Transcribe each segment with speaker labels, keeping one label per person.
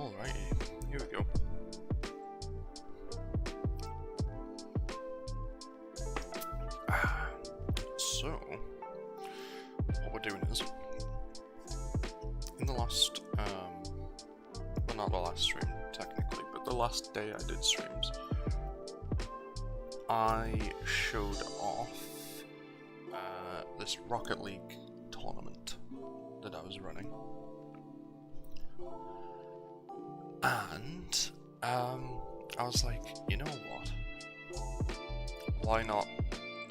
Speaker 1: Alrighty, here we go. So, what we're doing is, in the last, well, not the last stream technically, but the last day I did streams, I showed off this Rocket League tournament that I was running. And I was like, you know what? Why not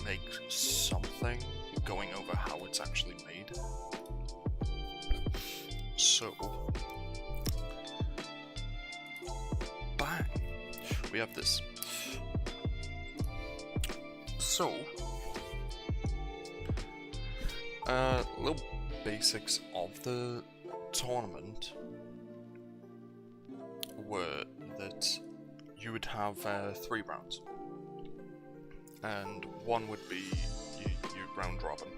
Speaker 1: make something going over how it's actually made? So, bang! We have this. So, little basics of the tournament were that you would have 3 rounds, and one would be your round robin,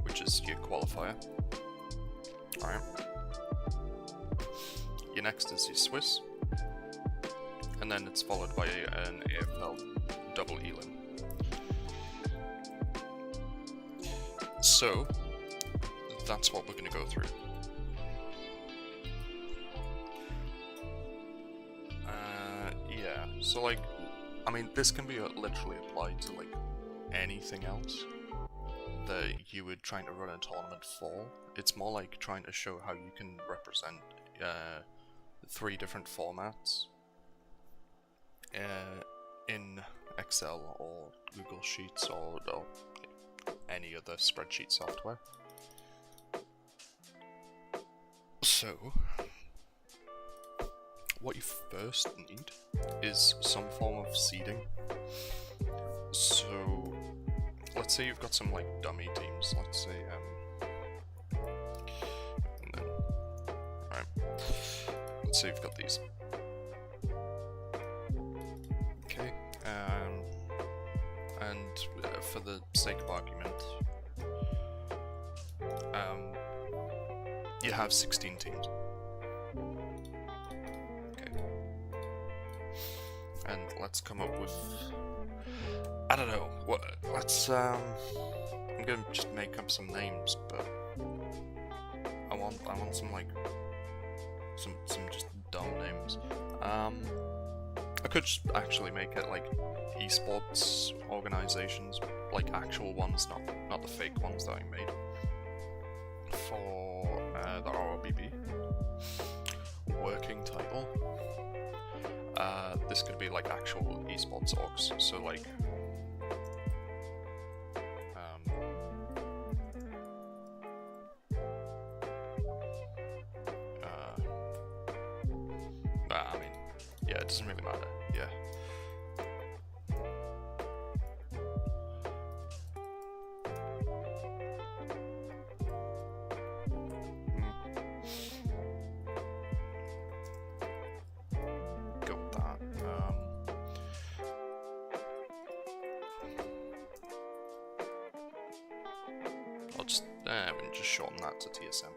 Speaker 1: which is your qualifier. Alright. Your next is your Swiss, and then it's followed by an AFL double elim. So, that's what we're going to go through. Yeah, so like, I mean, this can be literally applied to like anything else that you would try to run a tournament for. It's more like trying to show how you can represent 3 different formats in Excel or Google Sheets or any other spreadsheet software. So, what you first need is some form of seeding. So, let's say you've got some like dummy teams. Let's say, and then, alright. Let's say you've got these. Okay, and for the sake of argument, you have 16 teams. And let's come up with, I don't know, what, let's, I'm gonna just make up some names, but I want some, like, some just dumb names. I could just actually make it, like, esports organizations, like actual ones, not the fake ones that I made, for the ROBB. Working title. This could be like actual esports orgs, so like I mean, yeah, it doesn't really matter, yeah. I'll just shorten that to TSM.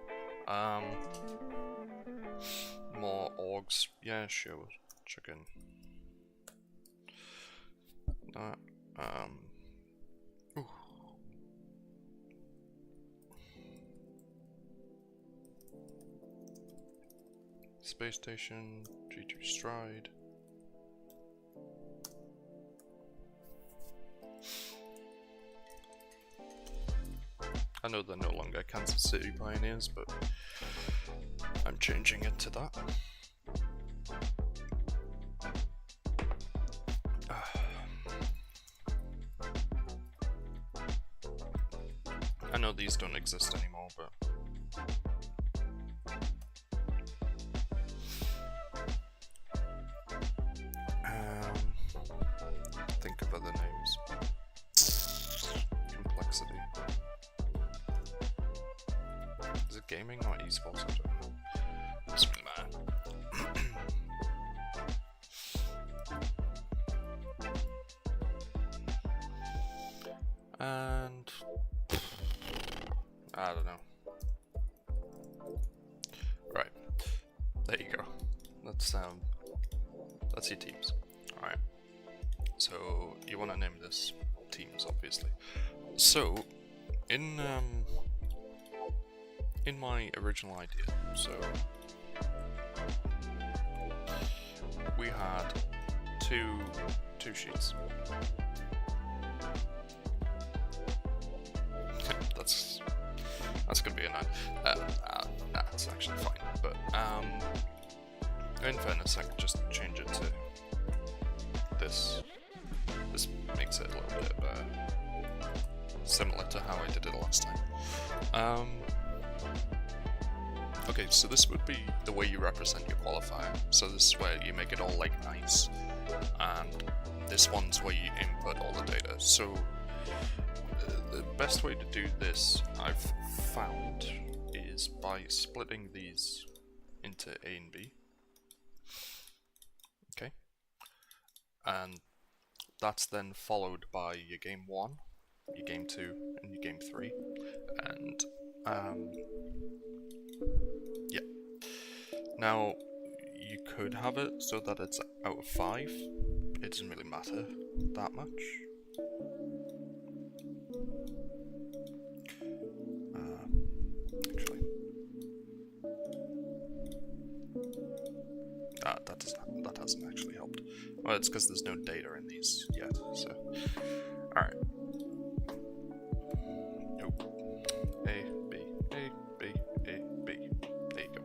Speaker 1: More orgs, yeah, sure, chicken. That, ooh. Space Station, G2 Stride. I know they're no longer Kansas City Pioneers, but I'm changing it to that. I know these don't exist anymore, but think of other names. Complexity. Is it gaming or esports? I don't know. Doesn't really matter. And I don't know. There you go. That's your teams. Alright. So you want to name this teams, obviously. So in my original idea, so we had two sheets. That's gonna be a 9. That's actually fine, but in fairness, I could just change it to this. This makes it a little bit similar to how I did it last time. Okay, so this would be the way you represent your qualifier. So this is where you make it all like nice, and this one's where you input all the data. So the best way to do this, I've found, is by splitting these into A and B. Okay, and that's then followed by your game 1, your game 2, and your game 3, and yeah. Now you could have it so that it's out of 5. It doesn't really matter that much. Actually, that hasn't actually helped. Well, it's because there's no data in these yet. So, all right. Nope. A, B, A, B, A, B. There you go.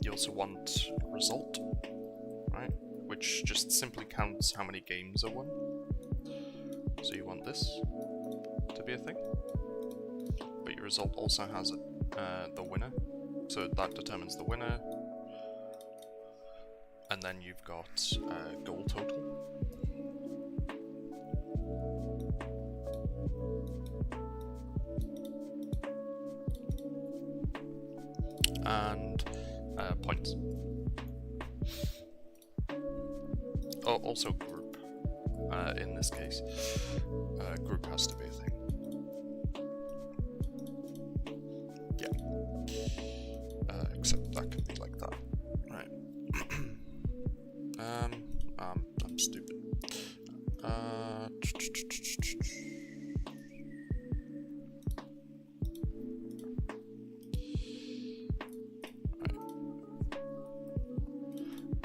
Speaker 1: You also want result, right? Which just simply counts how many games are won. So you want this to be a thing. But your result also has the winner, so that determines the winner. And then you've got goal total. And points. Oh, also group. In this case, group has to be a thing. Except that can be like that, right? I'm stupid. Right.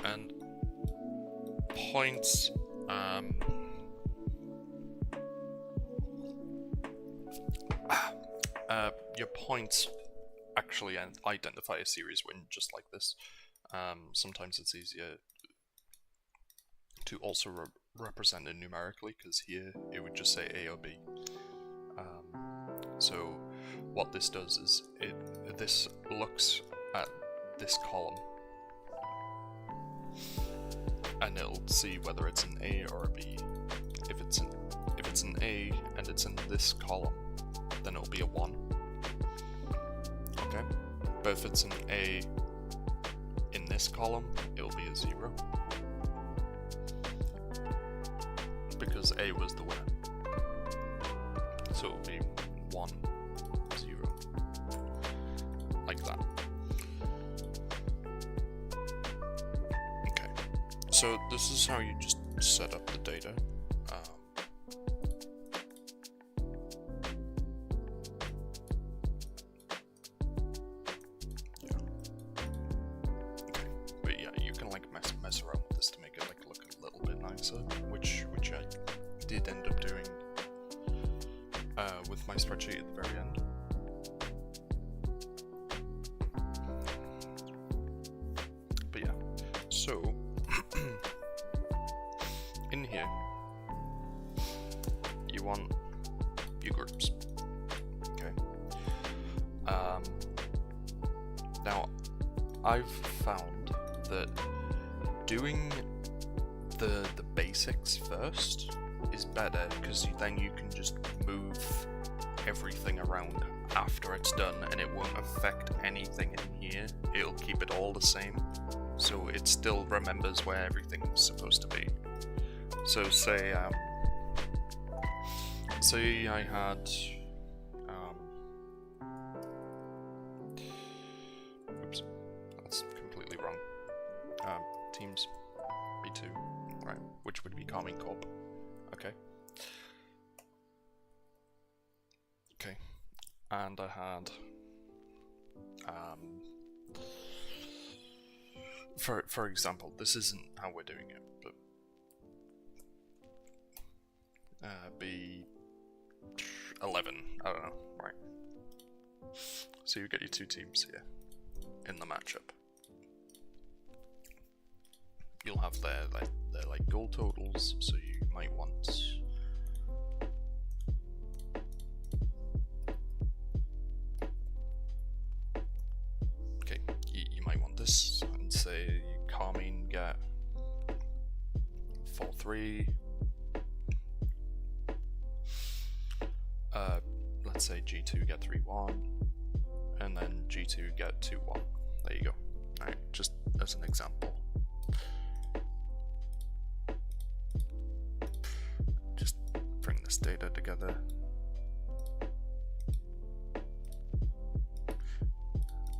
Speaker 1: And points. Your points actually identify a series win just like this. Sometimes it's easier to also represent it numerically, because here it would just say A or B. So what this does is this looks at this column and it'll see whether it's an A or a B. If it's an A and it's in this column, then it'll be a 1. Okay, but if it's an A in this column, it'll be a 0. Because A was the winner. So it'll be 1, 0. Like that. Okay, so this is how you just set up the data. Mess around with this to make it like look a little bit nicer, which I did end up doing with my spreadsheet at the very end. But yeah, so in here you want your groups. Okay. Now I've found that doing the basics first is better, because then you can just move everything around after it's done and it won't affect anything in here. It'll keep it all the same, so it still remembers where everything's supposed to be. So say I had oops, that's completely wrong. which would be Carmine Corp. Okay. Okay. And I had for example, this isn't how we're doing it, but be 11, I don't know, right? So you get your two teams here in the matchup. You'll have their goal totals, so you might want you might want this, and say Carmine get 4-3. Let's say G2 get 3-1, and then G2 get 2-1. There you go. Alright, just as an example. Just bring this data together.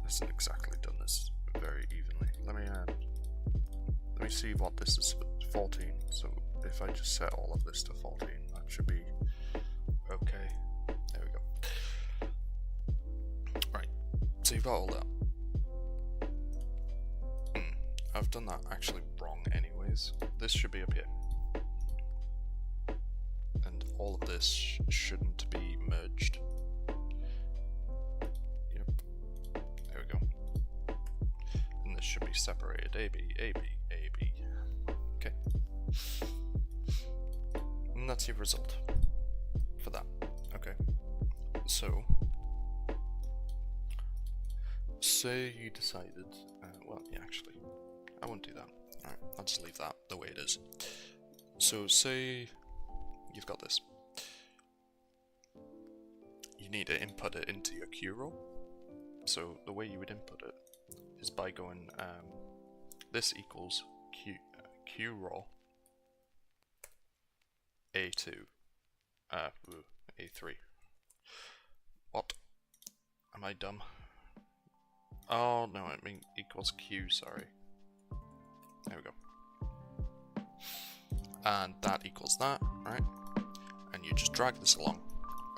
Speaker 1: Hasn't exactly done this very evenly. Let me see what this is. 14. So if I just set all of this to 14, that should be okay. There we go. Right. So you've got all that. I've done that actually wrong anyways. This should be up here. And all of this shouldn't be merged. Yep. There we go. And this should be separated. AB, AB, AB. Okay. And that's your result for that. Okay. So, say you decided, well, yeah, actually, I won't do that. Alright, I'll just leave that the way it is. So, say you've got this. You need to input it into your queue row. So, the way you would input it is by going, this equals queue row A2, A3. What? Am I dumb? Oh, no, I mean equals Q, sorry. There we go. And that equals that, right? And you just drag this along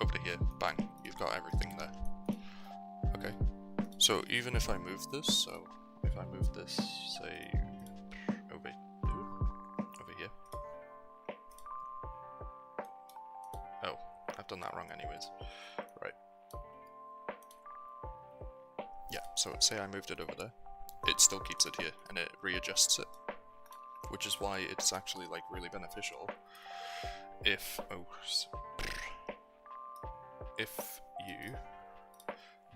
Speaker 1: over to here, bang, you've got everything there. Okay, so even if I move this, so if I move this, say, over here. Oh, I've done that wrong anyways. Right. Yeah, so say I moved it over there, it still keeps it here, and it readjusts it. Which is why it's actually like really beneficial if you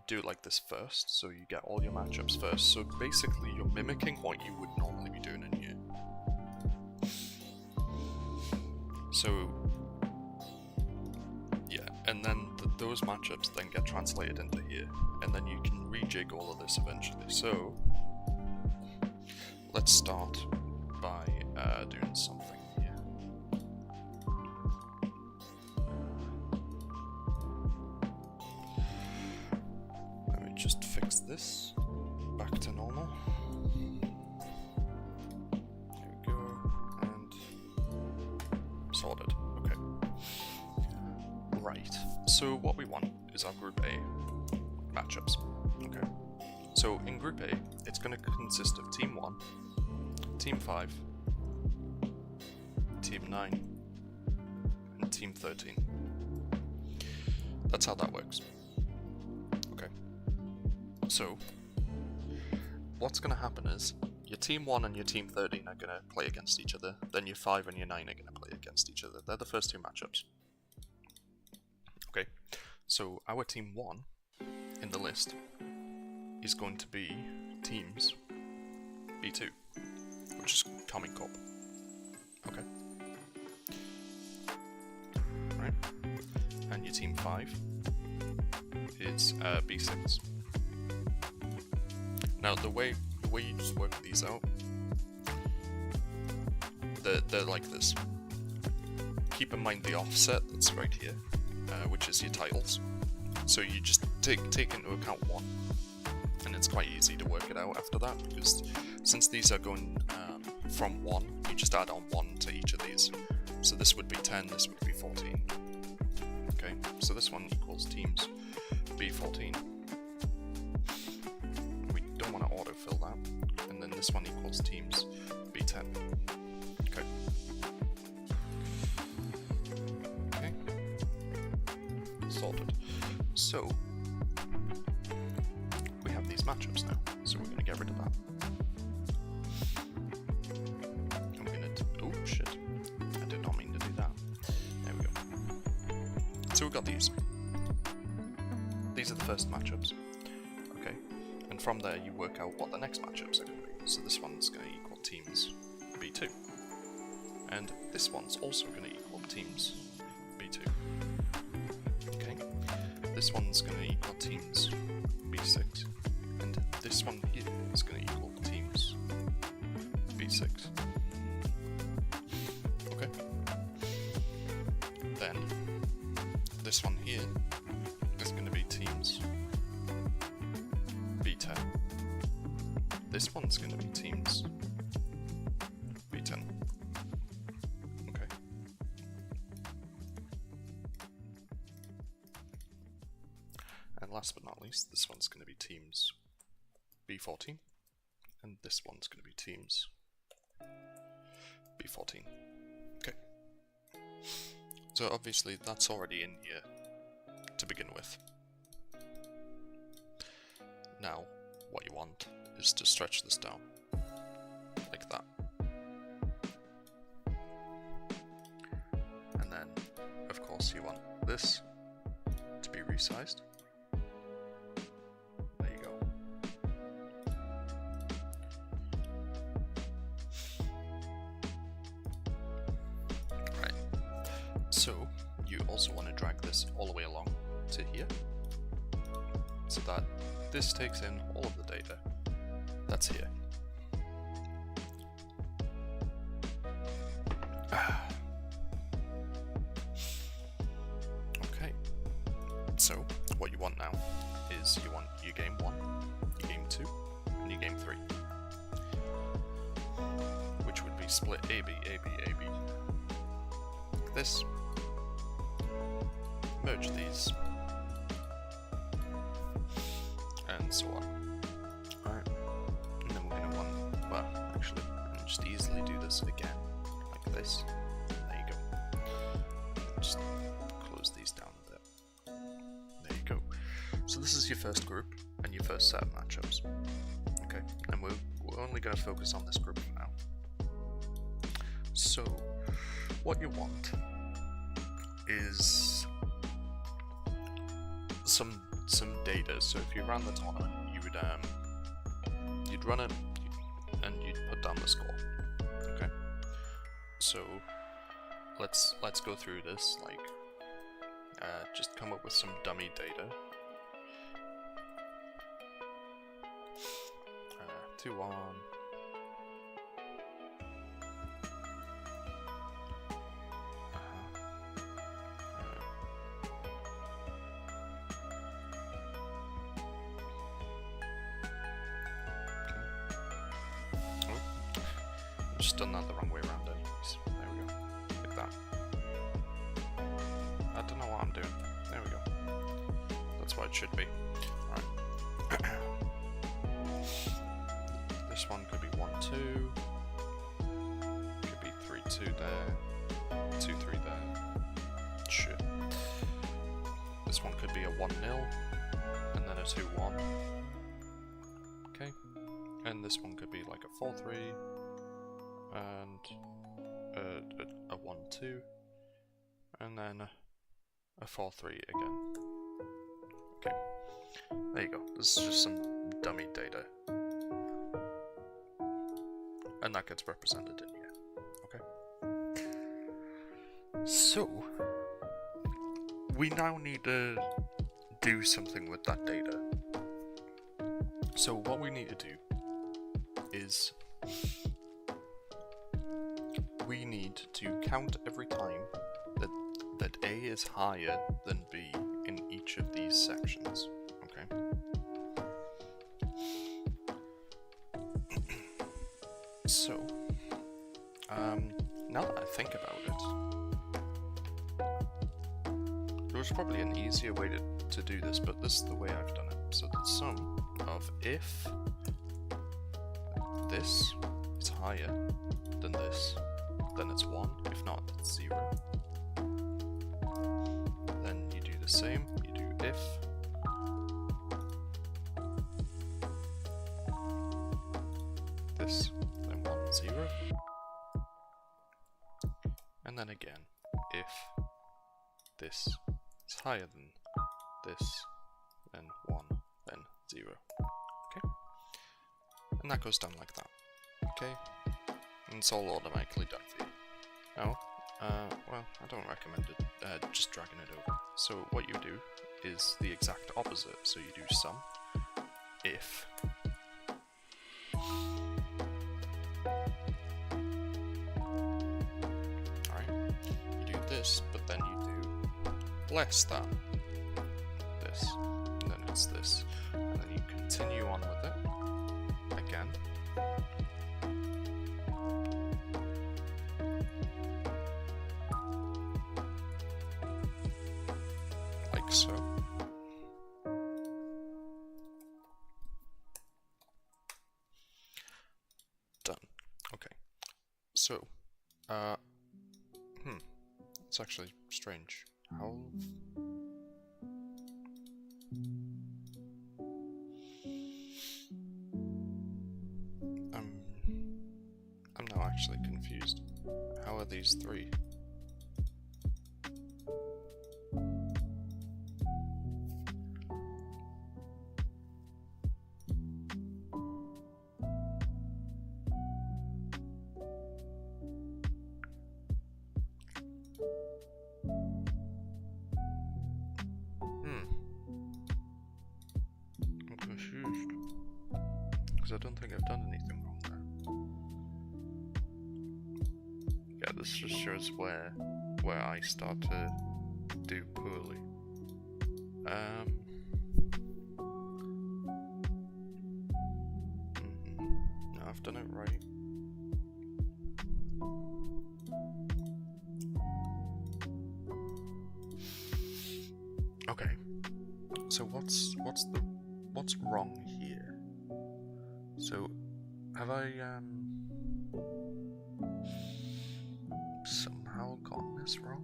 Speaker 1: do it like this first, so you get all your matchups first. So basically you're mimicking what you would normally be doing in here. So yeah, and then those matchups then get translated into here, and then you can rejig all of this eventually. So let's start by doing something here. Let me just fix this back to normal. There we go, and sorted. Okay. Right, so what we want is our Group A matchups. Okay. So in Group A, it's going to consist of Team 1, Team 5, Team 9, and Team 13. That's how that works. Okay. So, what's going to happen is, your Team 1 and your Team 13 are going to play against each other, then your 5 and your 9 are going to play against each other. They're the first two matchups. Okay, so our Team 1 in the list is going to be Teams B2. Which is Carmine Corp. Okay. Right. And your Team 5 is B6. Now the way you just work these out, they're like this. Keep in mind the offset that's right here, which is your titles. So you just take into account one, and it's quite easy to work it out after that, because since these are going from 1, you just add on 1 to each of these. So this would be 10, this would be 14. Okay, so this one equals teams B14. We don't want to autofill that. And then this one equals teams B10. Okay. Okay. Sorted. So we have these matchups now. So we're going to get rid of that. I'm going to... Oh, shit. I did not mean to do that. There we go. So we've got these. These are the first matchups. Okay. And from there you work out what the next matchups are going to be. So this one's going to equal teams B2. And this one's also going to equal teams B2. Okay. This one's going to equal teams B6. And this one here is going to equal teams B6. Okay. Then this one here is going to be teams B10. This one's going to be teams B10. Okay. And last but not least, this one's going to be teams B14, and this one's going to be teams B14. Okay. So obviously that's already in here to begin with. Now, what you want is to stretch this down, like that. And then, of course, you want this to be resized. There you go. Right. So, you also want to drag this all the way along to here, so that this takes in all of the data that's here. Okay, so what you want now is you want your game 1, your game 2, and your game 3, which would be split AB, AB, AB, like this. Merge these, and so on. Alright, and then we're going to want, well, actually, I'll just easily do this again, like this. There you go. Just close these down a bit. There you go. So this is your first group, and your first set of matchups. Okay, and we're only going to focus on this group for now. So, what you want is some data. So if you ran the tournament, you'd run it and you'd put down the score. Okay. So let's go through this. Like, just come up with some dummy data. 2-1. Just done that the wrong way around anyways. There we go. Like that. I don't know what I'm doing. There we go. That's what it should be. Alright. This one could be 1-2. Could be 3-2 there. 2-3 there. Shit. This one could be a 1-0. And then a 2-1. Okay. And this one could be like a 4-3. And a 1-2, and then a 4-3 again. Okay, there you go. This is just some dummy data, and that gets represented in here. Okay. So we now need to do something with that data. So what we need to do is we need to count every time that A is higher than B in each of these sections, okay? So, Now that I think about it, there was probably an easier way to do this, but this is the way I've done it. So the sum of if this is higher than this, then it's 1. If not, it's 0. Then you do the same. You do if this, then 1, 0. And then again, if this is higher than this, then 1, then 0. Okay? And that goes down like that. Okay? And it's all automatically done for you. Now, well, I don't recommend it, just dragging it over. So what you do is the exact opposite. So you do sum if this, but then you do less than this, and then it's this, and then you continue on with it again. Like so. Done. Okay. So, it's actually strange. How? I'm now actually confused. How are these 3? I don't think I've done anything wrong there. Yeah, this just shows where I start to do poorly. No, I've done it right. Okay. So what's wrong here? So, have I, somehow gotten this wrong?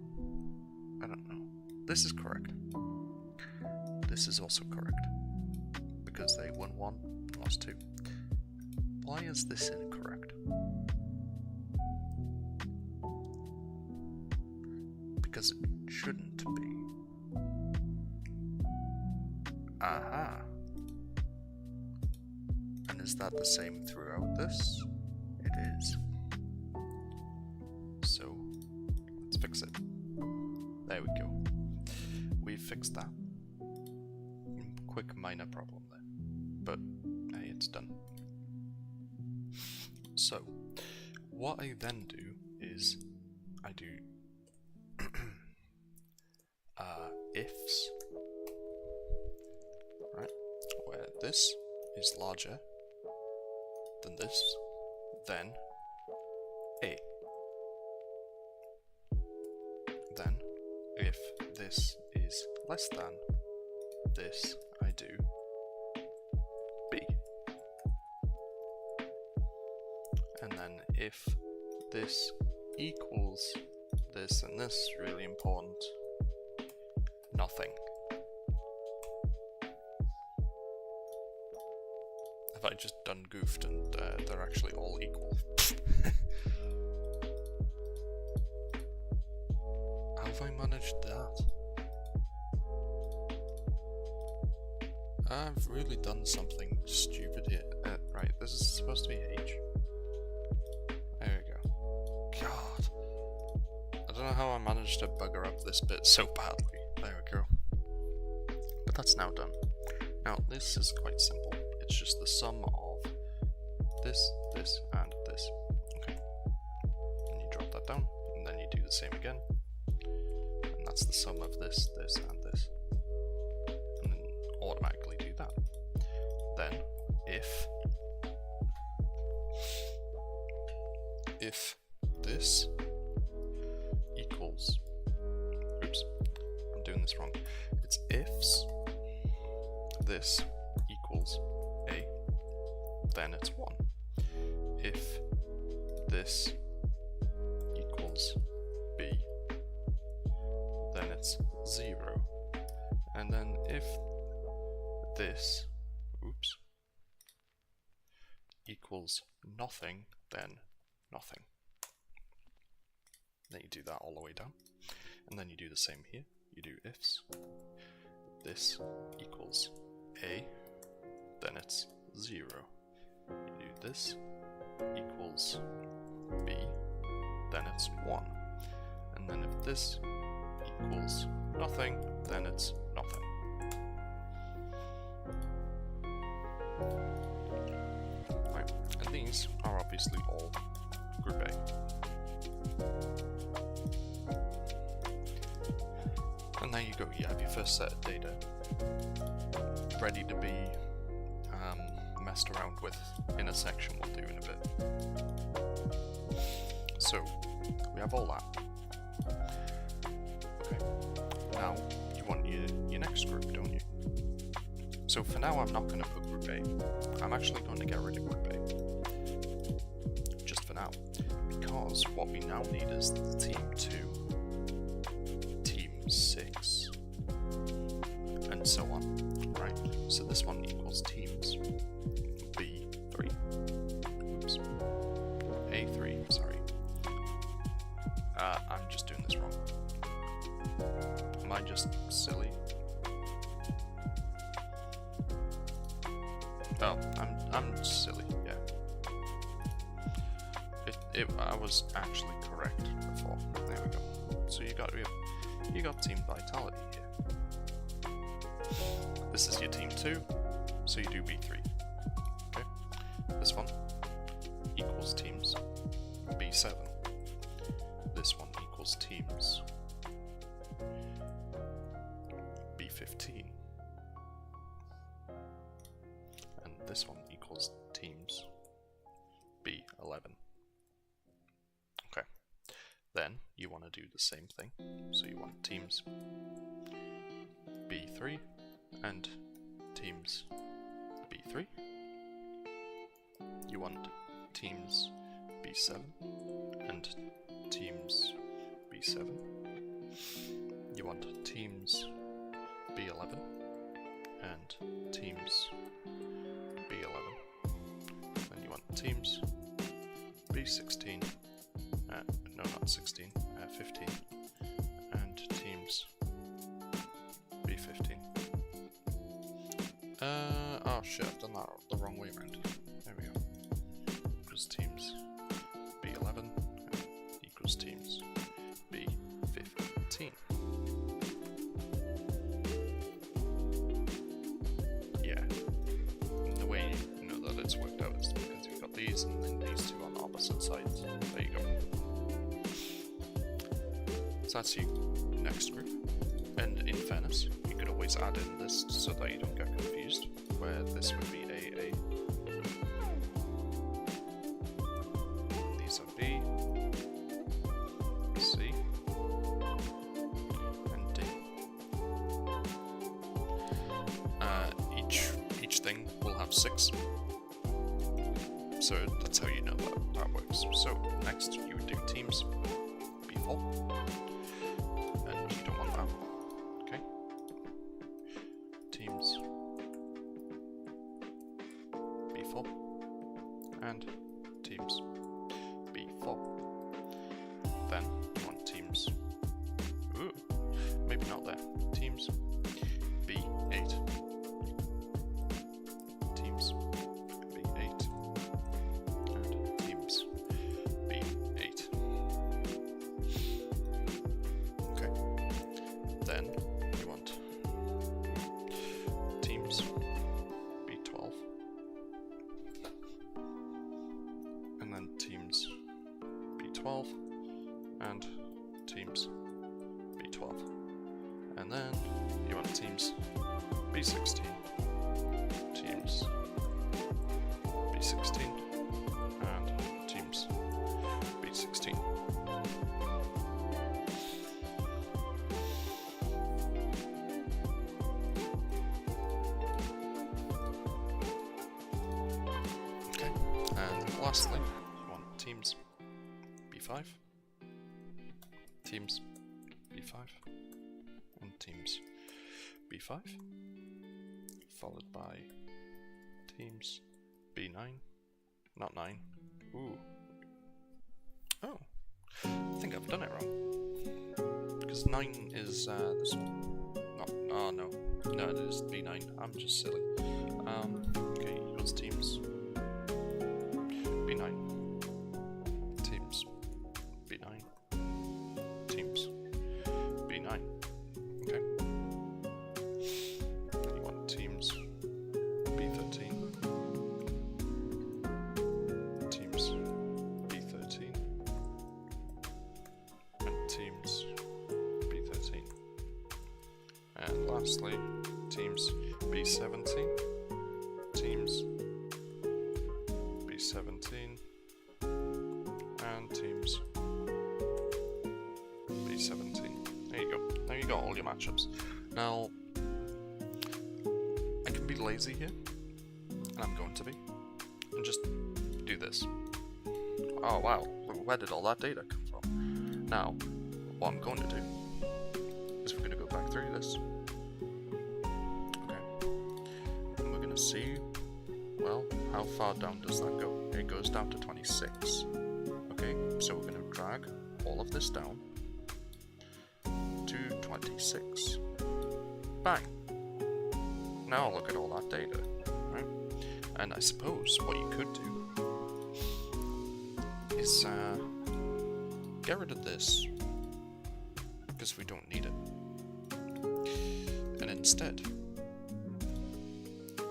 Speaker 1: I don't know. This is correct. This is also correct. Because they won 1, lost 2. Why is this incorrect? Because it shouldn't be. Aha. Is that the same throughout this? It is. So, let's fix it. There we go. We've fixed that. Quick minor problem there. But, hey, it's done. So, what I then do is, I do ifs, right, where this is larger than this, then A. Then, if this is less than this, I do B. And then if this equals this, and this is really important, nothing. Have I just done goofed and they're actually all equal? How have I managed that? I've really done something stupid here. Right, this is supposed to be H. There we go. God. I don't know how I managed to bugger up this bit so badly. There we go. But that's now done. Now, this is quite simple. It's just the sum of this, this, and this. Okay. And you drop that down, and then you do the same again. And that's the sum of this, this, and this. And then automatically do that. Then, if this equals A, then it's 1. If this equals B, then it's 0. And then if this, equals nothing, then nothing. Then you do that all the way down. And then you do the same here. You do ifs. This equals A, then it's 0. You do this equals B, then it's 1. And then if this equals nothing, then it's nothing. Right, and these are obviously all group A. And there you go, you have your first set of data ready to be messed around with in a section we'll do in a bit. So, we have all that. Okay, now you want your next group, don't you? So for now I'm not going to put group A, I'm actually going to get rid of group A. Just for now. Because what we now need is the team 2, team 6, and so on, right? So this one equals teams B3, A3, sorry. I'm just doing this wrong. Am I just silly? Oh, I'm silly, yeah. I was actually correct before. There we go. So you got Team Vitality here. This is your Team 2, so you do B3. Okay. This one equals teams B7. This one equals teams B15. And this one equals teams B11. Okay. Then you want to do the same thing. So you want teams B3 and teams B3. You want teams B7 and teams B7. You want teams B11 and teams B11. Then you want teams B16, no not 16, 15, and teams B15. Oh shit, I've done that the wrong way around. There we go. Equals teams B11 equals teams B15. Yeah. And the way you know that it's worked out is because you've got these and then these two on the opposite sides. There you go. So that's your next group. And in fairness, you could always add in this so that you don't get confused, where this would be AA. These are B, C, and D. Each thing will have 6. So that's how you know that works. So next you would do teams B4. And you don't want that. Okay. Teams B4 and teams B4. Then you want teams, maybe not there, teams B8. Teams B8 and teams B8. Okay. Then you want teams B12 and then teams B12 and teams B12, and then you want teams B16, teams B16 and teams B16. lastly, you want teams B5, teams B5, and teams B5, followed by teams B9, not 9. Ooh. Oh, I think I've done it wrong. Because 9 is this one. Not, oh no, no, it is B9. I'm just silly. Okay, equals teams B9, teams B9, teams B9. Okay. Then you want teams B13, teams B13, and teams B13. And lastly, teams B17, teams B17, and teams B17. There you go. Now you got all your matchups. Now, I can be lazy here, and I'm going to be, and just do this. Oh wow, where did all that data come from? Now, what I'm going to do is we're going to go back through this. Okay. And we're going to see, well, how far down does that go? It goes down to 26. Okay, so we're going to drag all of this down to 26. Bang! Now look at all that data, right? And I suppose what you could do is get rid of this, because we don't need it. And instead,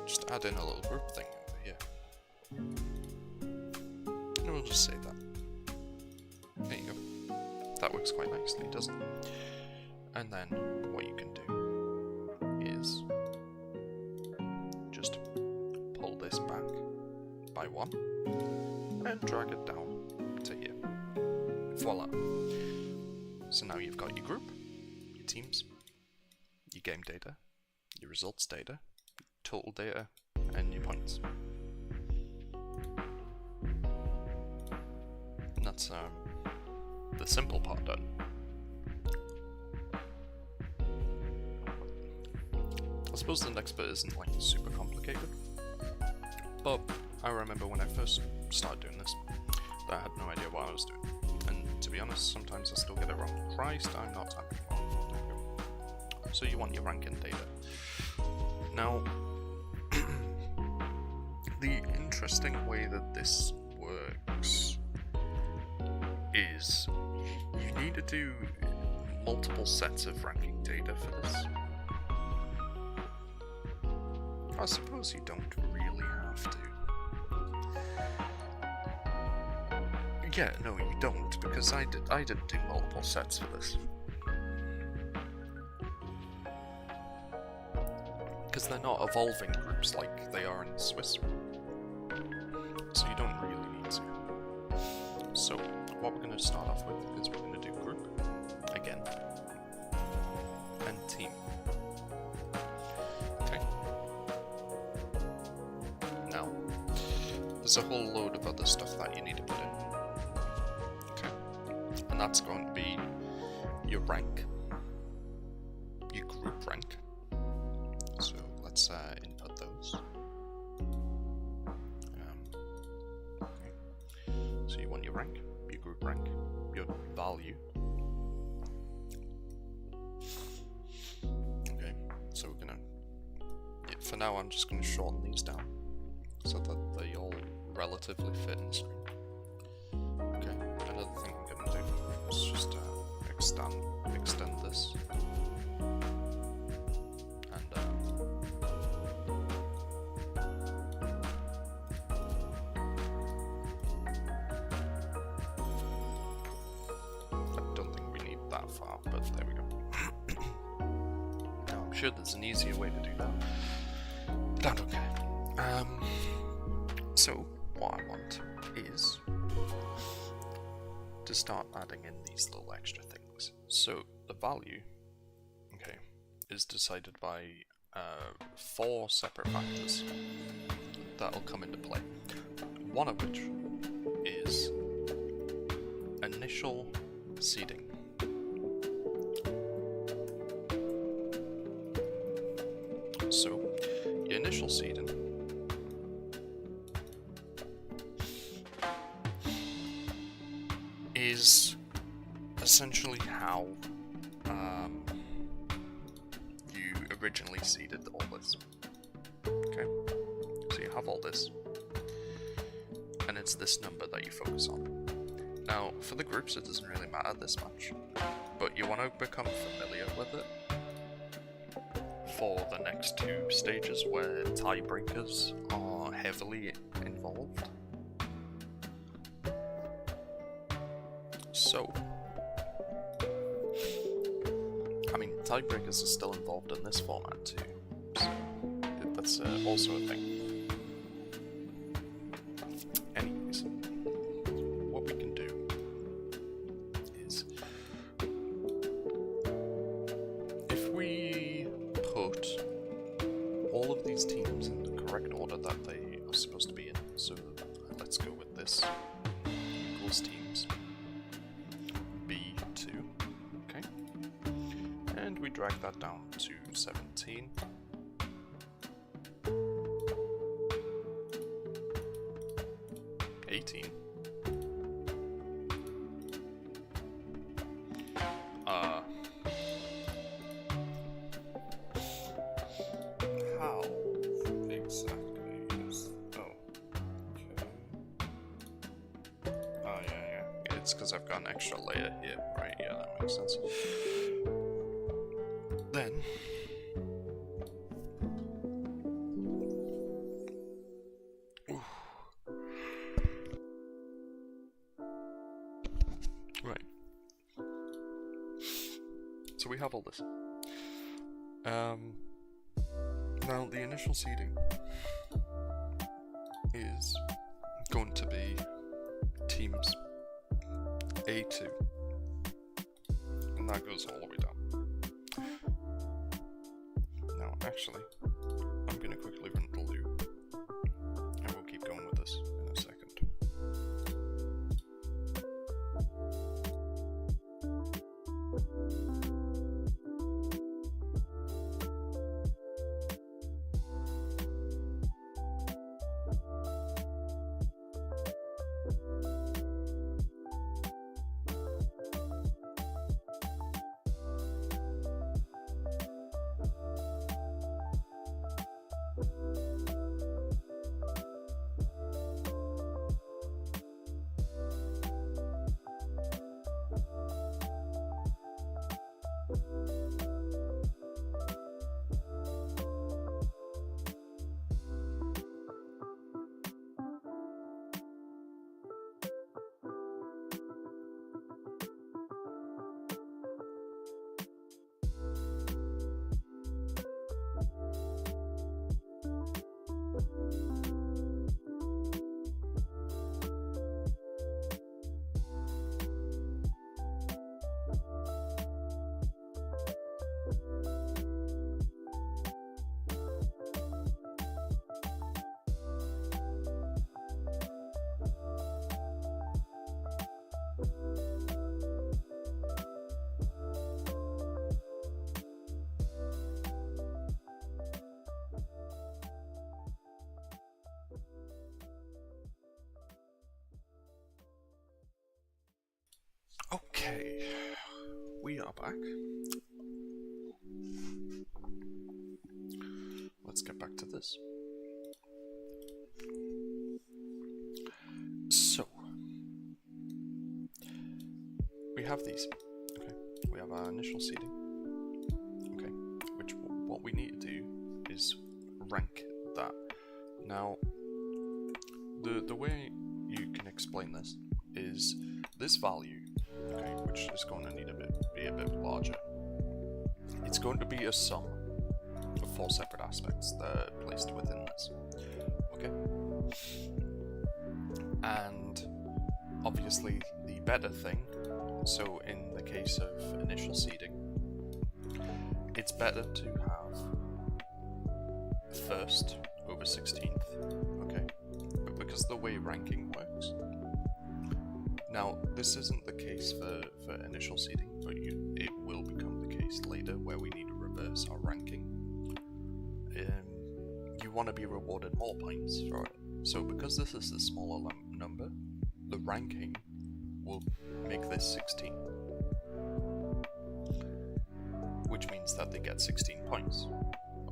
Speaker 1: just add in a little group thing over here. And we'll just save that. There you go. That works quite nicely, doesn't it? And then what you can do is just pull this back by 1 and drag it down to here. Voila. So now you've got your group, your teams, your game data, your results data, total data, and your points. And that's the simple part done. I suppose the next bit isn't like super complicated, but I remember when I first started doing this that I had no idea what I was doing, and to be honest, sometimes I still get it wrong. Christ, I'm not typing well. So you want your ranking data. Now, the interesting way that this works is you need to do multiple sets of ranking data for this. I suppose you don't really have to. Yeah, no, you don't, because I did do multiple sets for this. Because they're not evolving groups like they are in Swiss. So you don't really need to. So what we're going to start off with is we're going to do group again and team. Okay. Now there's a whole load of other stuff that you need to put in. Okay. And that's going to be your rank, your group rank. So let's input those. Okay. So you want your rank, your group rank, your value. Okay, so we're gonna, for now I'm just gonna shorten these down so that they all relatively fit in the screen. Okay, another thing I'm gonna do is just extend this. Far, but there we go. Now I'm sure there's an easier way to do that, but I don't care. So what I want is to start adding in these little extra things. So the value, okay, is decided by 4 separate factors that will come into play. One of which is initial seeding. So, your initial seeding is essentially how you originally seeded all this. Okay, so you have all this, and it's this number that you focus on. Now, for the groups, it doesn't really matter this much, but you want to become familiar with it for the next two stages where tiebreakers are heavily involved. So, I mean, tiebreakers are still involved in this format too, so that's also a thing. Anyways, what we can do is, if we put all of these teams in the correct order that they are supposed to be in, so let's go with this, equals teams, B2, okay, and we drag that down to 17. How exactly is... Oh, okay. Oh, yeah. It's because I've got an extra layer here, right? Yeah, that makes sense. Then... Right. So we have all this. Now the initial seeding is going to be teams A2, and that goes all the way down. Now actually, I'm going to quickly run the loop, and we'll keep going with this in a second. Okay, we are back. Let's get back to this. So, we have these. Okay, we have our initial seeding. Okay, which what we need to do is rank that. Now, the way you can explain this is this value. Okay, which is going to need be a bit larger. It's going to be a sum of 4 separate aspects that are placed within this. Okay? And obviously the better thing, so in the case of initial seeding, it's better to have first over 16th. Okay? But because the way ranking works Now, this isn't the case for initial seeding, but it will become the case later where we need to reverse our ranking. You want to be rewarded more points for it. So because this is the smaller number, the ranking will make this 16. Which means that they get 16 points.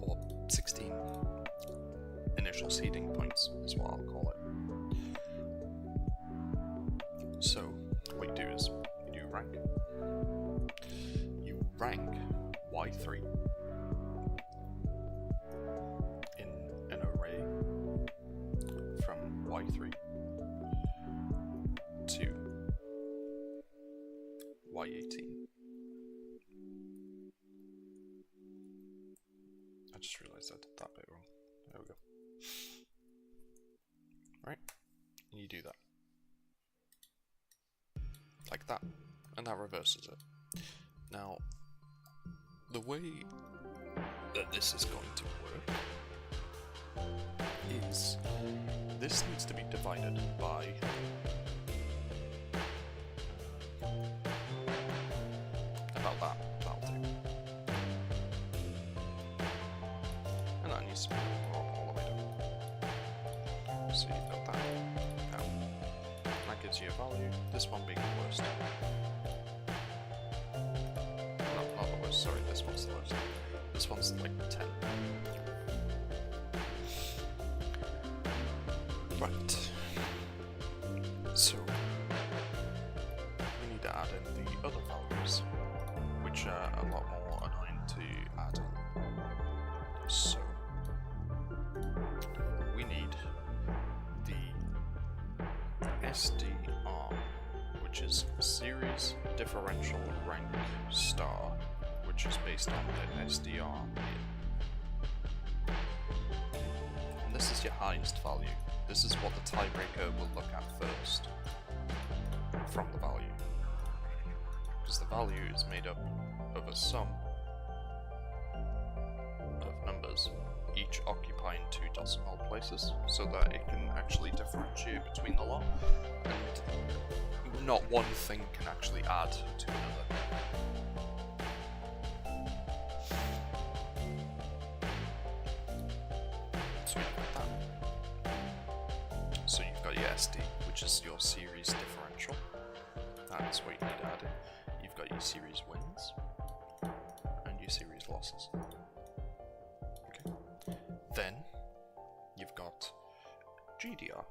Speaker 1: Or 16 initial seeding points is what I'll call it. So, what you do is, you do rank. You rank Y3 in an array from Y3 to Y18. I just realized I did that bit wrong. There we go. Right? And you do that. Like that. And that reverses it. Now, the way that this is going to work is this needs to be divided by about that. That'll do. And that needs to be all the way down. So you've got that. Now, that gives you a value. This one being the worst. No, not the worst, sorry, this one's the worst. This one's like 10. Right. So, we need to add in the other values, which are a lot more annoying to add in. So, we need the SDR, which is Series Differential Rank Star, which is based on the SDR. And this is your highest value. This is what the tiebreaker will look at first from the value. Because the value is made up of a sum of numbers, each occupying 2 decimal places, so that it can actually differentiate between the lot, and not one thing can actually add to another. So you've got that. So you've got your SD, which is your series differential. That's what you need to add in. You've got your series wins and your series losses. Okay. Then you've got GDR.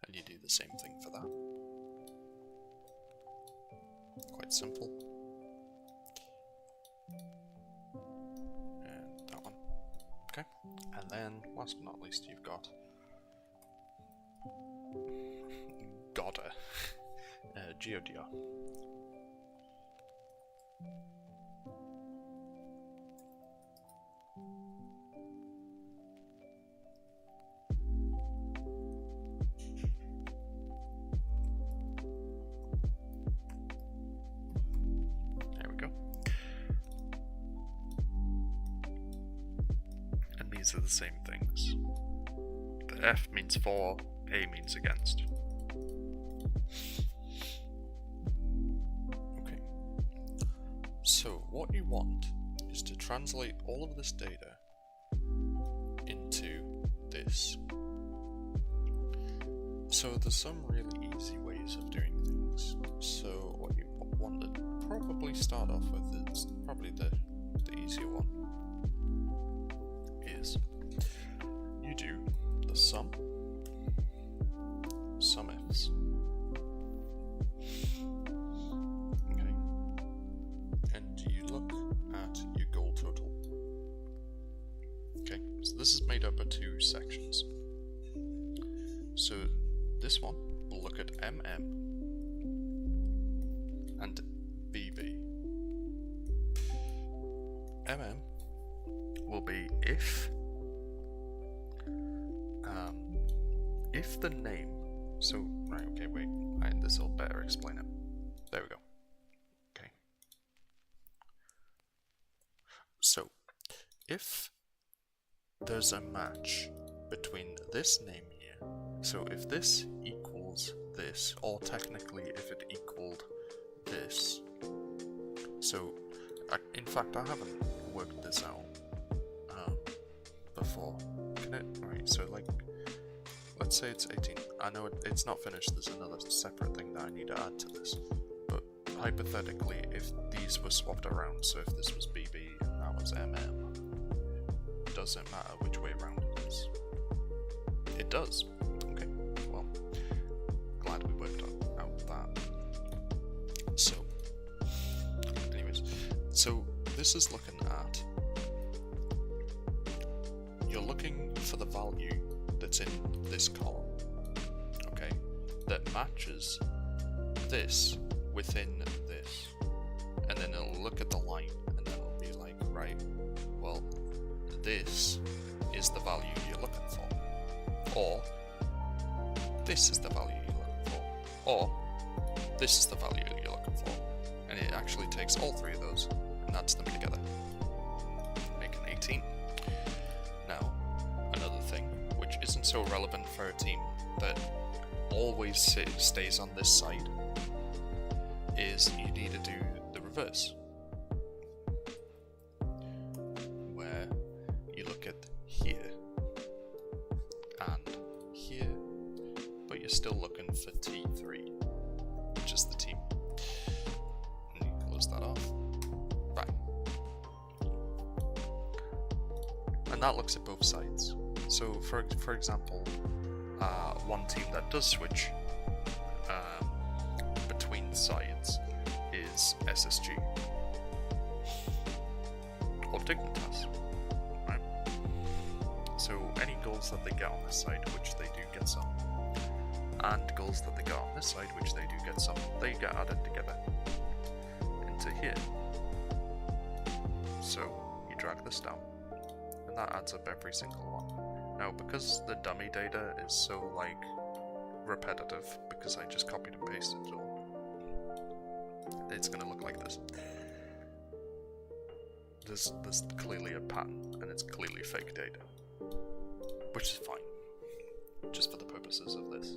Speaker 1: And you do the same thing for that. Quite simple. And that one. Okay. And then, last but not least, you've got GODR. There we go. And these are the same things. The F means for, A means against. Okay. So what you want is to translate all of this data into this. So there's some really easy ways of doing things. So what you want to probably start off with is probably the easier one. Is you do the sum ifs. Okay. And you look at your goal total. Okay, so this is made up of 2 sections. So this one will look at MM and BB. MM will be if the name. So right, okay, wait. This will better explain it. There we go. Okay. So if there's a match between this name here. So if this equals this, or technically if it equaled this. So, in fact, I haven't worked this out before. Can it? Right, so like, let's say it's 18. I know it's not finished, there's another separate thing that I need to add to this. But hypothetically, if these were swapped around, so if this was BB and that was MM, does it matter which way around it is? It does. Okay, well, glad we worked out that. So, anyways, so this is looking at, you're looking for the value that's in this column, okay, that matches this within this, and then it'll look at the line and then it'll be like, right, well, this is the value you're looking for, or this is the value you're looking for, or this is the value you're looking for, and it actually takes all three of those and adds them together, make an 18. Now, another thing which isn't so relevant for a team that always stays on this side is you need to do the reverse, where you look at here and here, but you're still looking for T3, which is the team. And you close that off. Bang. And that looks at both sides. So for example, one team that does switch between sides is SSG or Dignitas, right? So any goals that they get on this side, which they do get some, and goals that they get on this side, which they do get some, they get added together into here. So you drag this down, and that adds up every single one. Now, because the dummy data is so like repetitive, because I just copied and pasted it all, it's gonna look like this. There's clearly a pattern, and it's clearly fake data, which is fine, just for the purposes of this.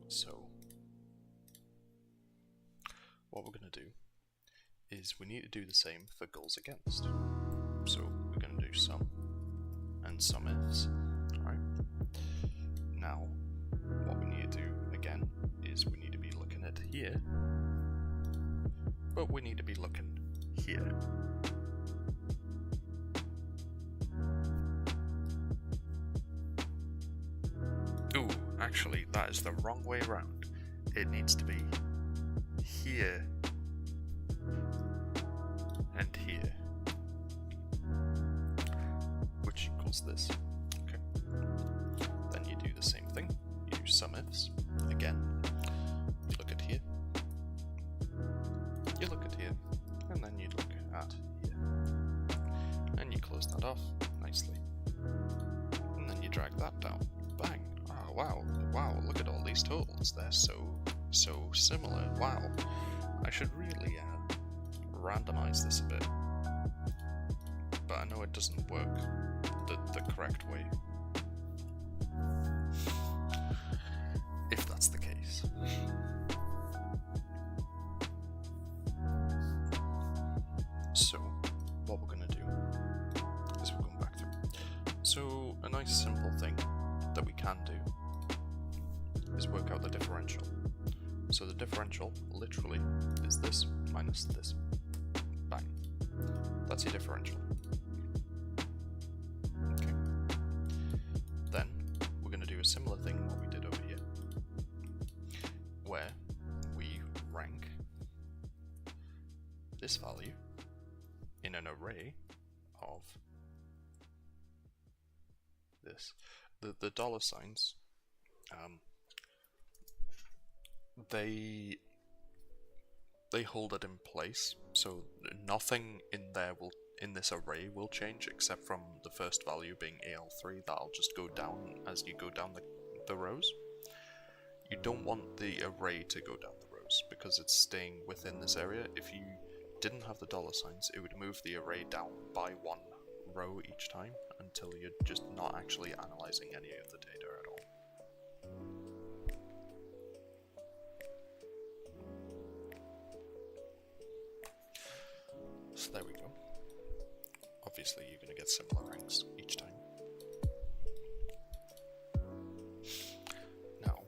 Speaker 1: So, what we're gonna do is we need to do the same for goals against. So we're going to do sum and sum ifs. Alright. Now, what we need to do again is we need to be looking at here, but we need to be looking here. Ooh, actually, that is the wrong way around. It needs to be here and here, which equals this. Okay. Then you do the same thing. You do sum ifs again. You look at here. You look at here, and then you look at here, and you close that off nicely. And then you drag that down. Bang! Oh wow! Wow! Look at all these totals. They're so similar. Wow! I should really randomize this a bit, but I know it doesn't work the correct way, if that's the case. So what we're going to do is we're going back through. So a nice simple thing that we can do is work out the differential. So the differential literally is this minus this. Bang. That's your differential. Okay. Then we're going to do a similar thing what we did over here, where we rank this value in an array of this. The dollar signs, they hold it in place, so nothing in this array will change except from the first value being AL3. That'll just go down as you go down the rows. You don't want the array to go down the rows because it's staying within this area. If you didn't have the dollar signs, it would move the array down by 1 row each time until you're just not actually analyzing any of the data at all. So there we go. Obviously you're going to get similar ranks each time. Now,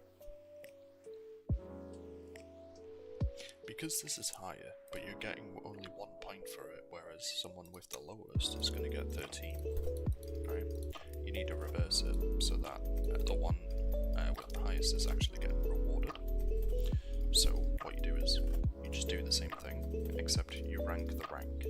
Speaker 1: because this is higher, but you're getting only 1 point for it, whereas someone with the lowest is going to get 13, right? You need to reverse it so that the one with the highest is actually getting rewarded. So what you do is, you just do the same thing, except you rank the rank.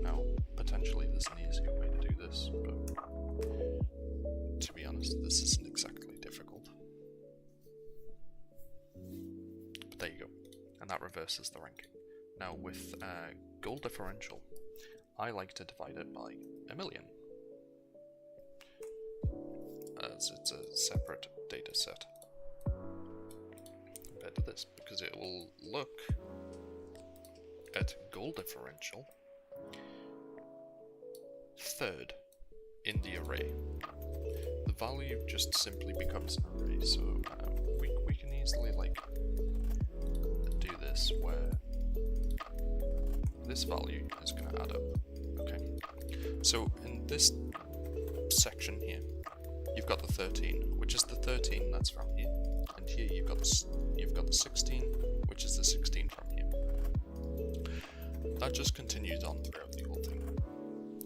Speaker 1: Now, potentially there's an easier way to do this, but to be honest, this isn't exactly difficult. But there you go, and that reverses the ranking. Now with goal differential, I like to divide it by 1,000,000, as it's a separate data set compared to this, because it will look at goal differential third in the array. The value just simply becomes an array, so we can easily like do this where this value is going to add up. Okay, so in this section here, you've got the 13, which is the 13 that's from here, and here you've got the 16, which is the 16 from here. That just continues on throughout the whole thing,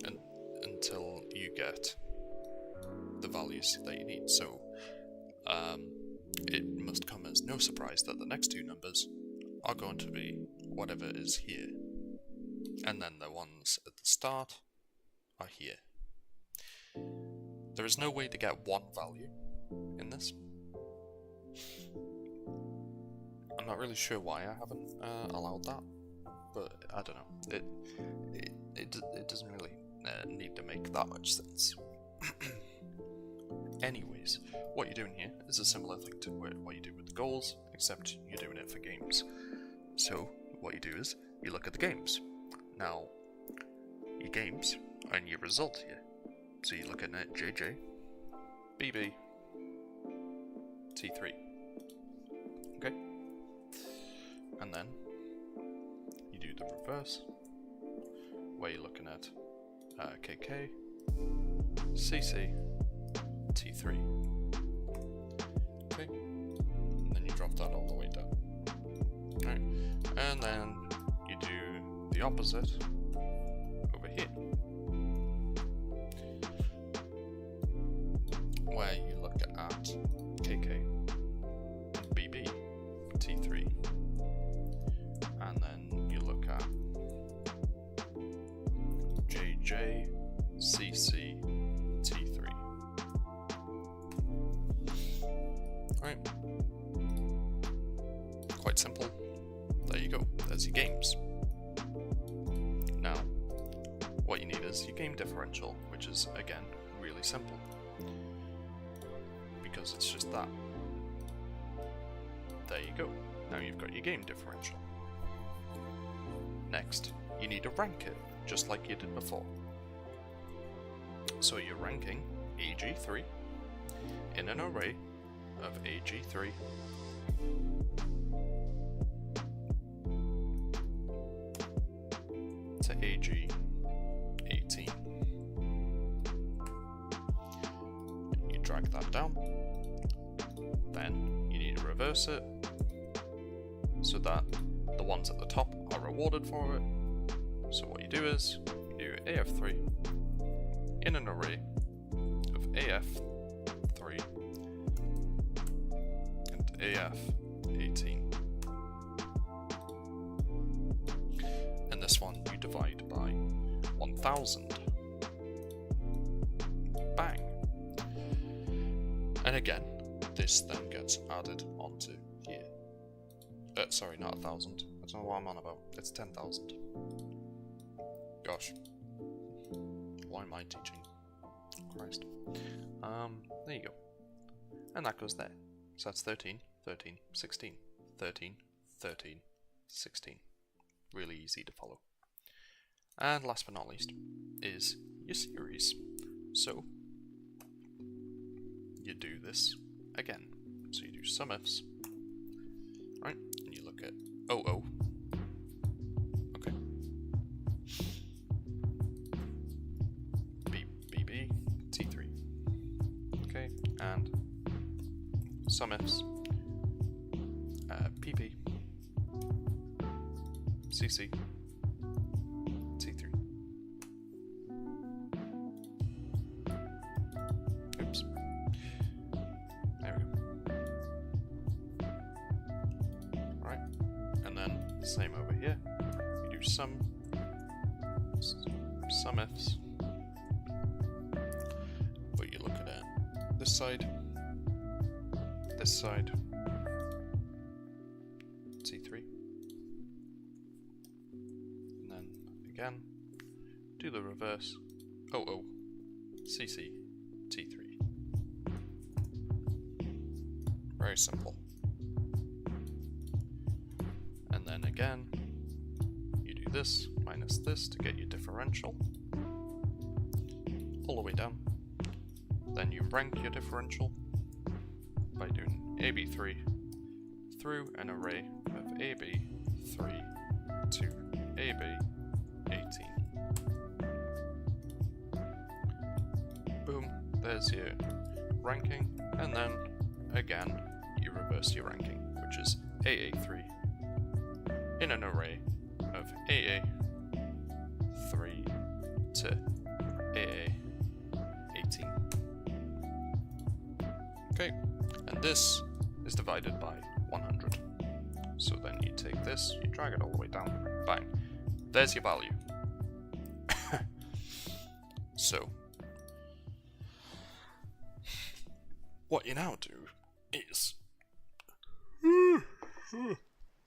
Speaker 1: and until you get the values that you need. So it must come as no surprise that the next two numbers are going to be whatever is here, and then the ones at the start are here. There is no way to get one value in this. I'm not really sure why I haven't allowed that, but I don't know. It doesn't really need to make that much sense. Anyways, what you're doing here is a similar thing to what you do with the goals, except you're doing it for games. So what you do is you look at the games. Now, your games are in your result here. So you're looking at JJ, BB, T3. Okay? And then you do the reverse, where you're looking at KK, CC, T3. Okay? And then you drop that all the way down. Alright? And then you do the opposite over here, where you look at KK, BB, T3, and then you look at JJ, CC, T3. Right. Quite simple. There you go. There's your games. Now, what you need is your game differential, which is, again, really simple, because it's just that. There you go. Now you've got your game differential. Next, you need to rank it, just like you did before. So you're ranking AG3 in an array of AG3 to AG18. You drag that down. Then you need to reverse it so that the ones at the top are rewarded for it. So what you do is you do AF3 in an array of AF3 and AF18. And this one you divide by 1000. Bang! And again, this then gets added onto here. Sorry, not 1,000. That's not what I'm on about. It's 10,000. Gosh. Why am I teaching? Christ. There you go. and that goes there. So that's 13, 13, 16, 13, 13, 16. Really easy to follow. And last but not least is your series. So you do this again. So you do sum ifs, right? And you look at 00. Okay. BB, T3. Okay, and sum ifs, PP, CC, T3. Oops. There we go. Right, and then same over here. You do sum ifs, but you look at it this side, T3, and then again do the reverse, CC, T3. Very simple. And then again you do this minus this to get your differential all the way down. Then you rank your differential by doing AB3 through an array of AB3 to AB18. Boom, there's your ranking, and then again you reverse your ranking, which is AA3 in an array of AA3 to AA18. Okay, and this is divided by 100. So then you take this, you drag it all the way down, bang. There's your value. So, what you now do is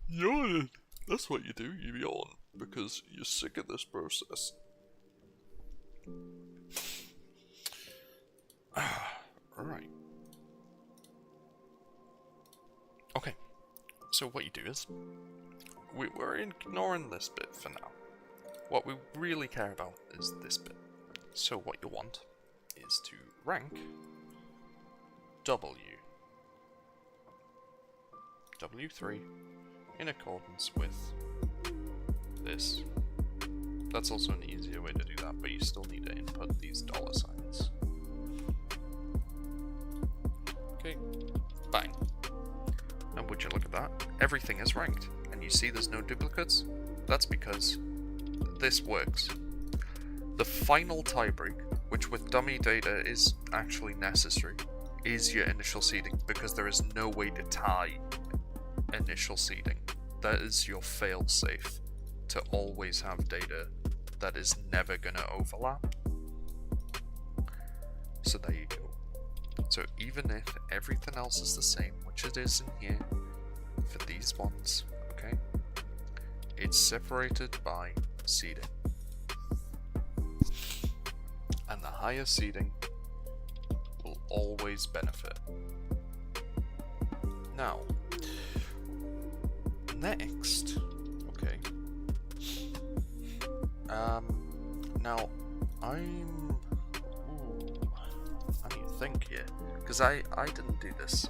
Speaker 1: yawn. That's what you do, you yawn, because you're sick of this process. Right. Okay, so what you do is, we're ignoring this bit for now. What we really care about is this bit. So what you want is to rank W3 in accordance with this. That's also an easier way to do that, but you still need to input these dollar signs. Okay, bang. And would you look at that? Everything is ranked, and you see there's no duplicates? That's because this works. The final tiebreak, which with dummy data is actually necessary, is your initial seeding, because there is no way to tie initial seeding. That is your fail-safe, to always have data that is never going to overlap. So there you go. So even if everything else is the same, which it is in here for these ones, okay, it's separated by seeding. And the higher seeding will always benefit. Now, next, okay, now I need to think here, because I didn't do this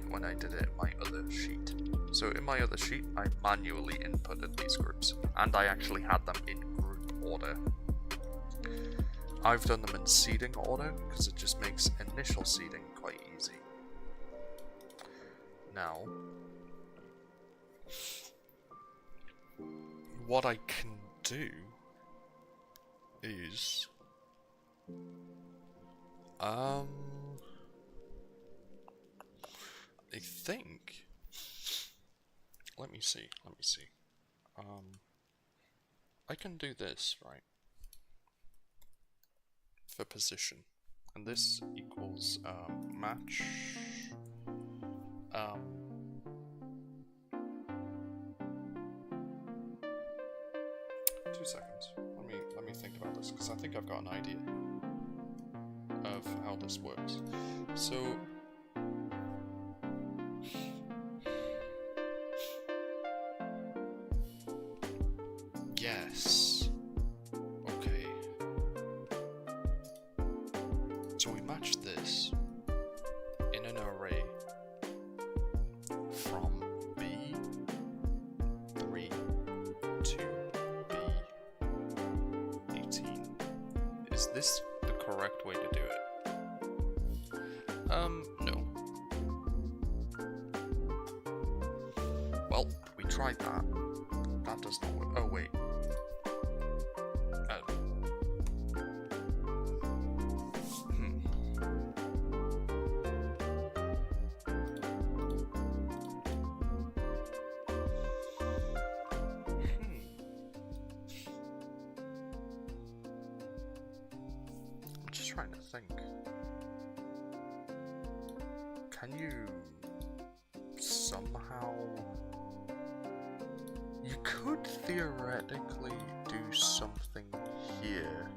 Speaker 1: when I did it in my other sheet. So in my other sheet, I manually inputted these groups, and I actually had them in group order. I've done them in seeding order because it just makes initial seeding quite easy. Now, what I can do is I think, let me see, I can do this, right, for position, and this equals match 2 seconds. Let me think about this, because I think I've got an idea. of how this works. So yes. Okay. So we match this in an array from B3 to B18. Is this the correct way to do it? No. Well, we tried that. That does not work. Oh, wait. I'm just trying to think. Can you somehow... You could theoretically do something here.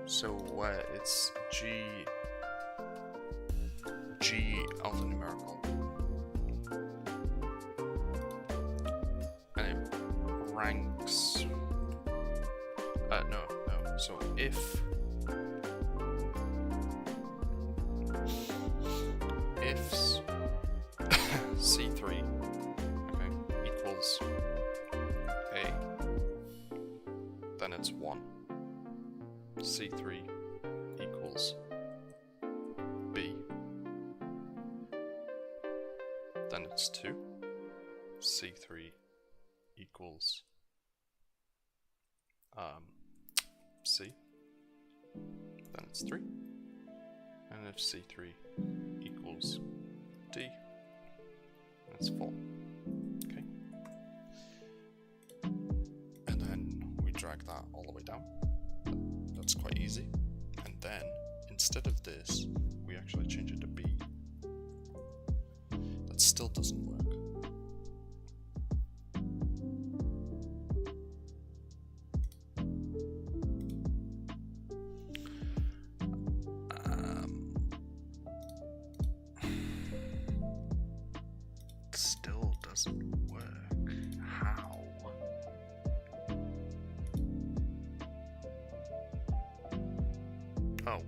Speaker 1: So where it's G alphanumerical. And it ranks... no. So if C3 equals A, then it's 1. C3 equals B, then it's 2. C3 equals C, then it's 3. And if C3 equals D, that's 4. Okay. And then we drag that all the way down. That's quite easy. And then instead of this, we actually change it to B. That still doesn't work. Still doesn't work. How? Oh.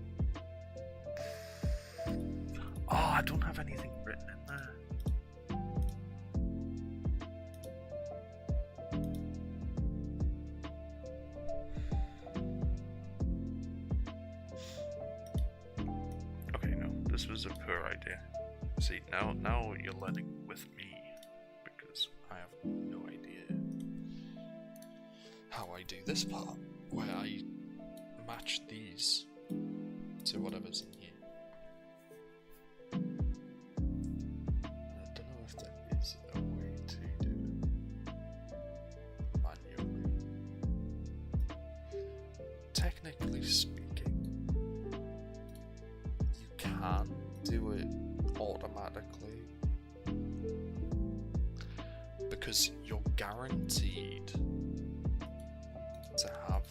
Speaker 1: Oh, I don't have anything written in there. Okay, no, this was a poor idea. See, now you're learning with me, because I have no idea how I do this part, where I match these to whatever's in here. I don't know if there is a way to do it manually. Technically speaking, you can do it automatically, because you're guaranteed to have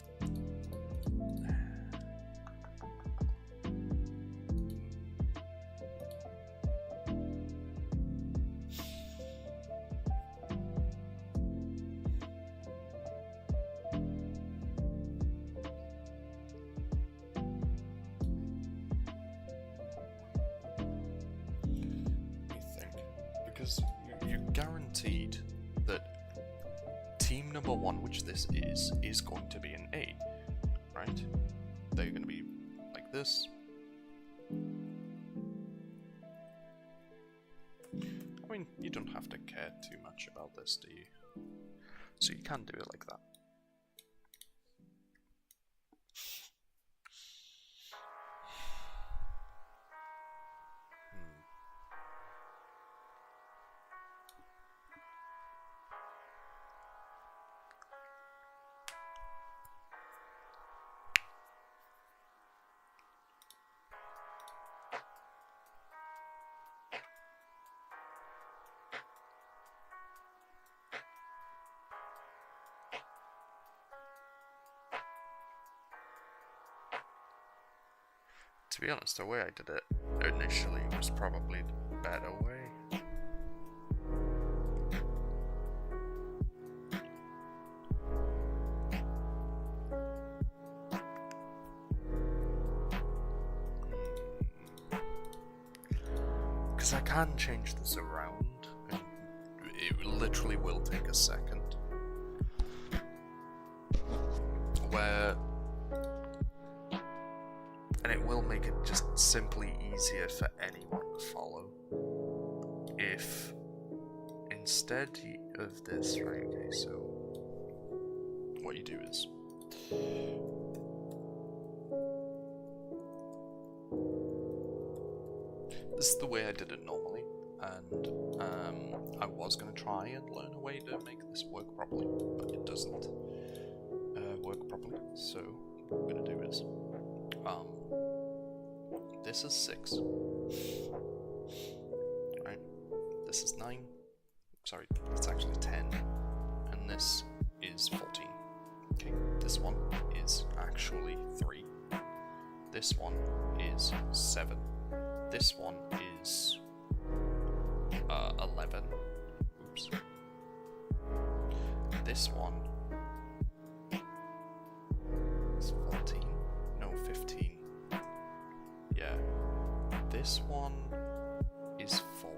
Speaker 1: you're guaranteed that team number 1, which this is going to be an A, right? They're going to be like this. I mean, you don't have to care too much about this, do you? So you can do it like that. To be honest, the way I did it initially was probably the better way. Because I can change this around, and it literally will take a second. And it will make it just simply easier for anyone to follow. If instead of this, right, okay, so what you do is this is the way I did it normally, and I was going to try and learn a way to make this work properly, but it doesn't work properly, so what I'm going to do is this is 6, right, this is 9, sorry, it's actually 10, and this is 14, okay, this one is actually 3, this one is 7, this one is 11, oops, this one is 14, no 15, yeah, this one is 4,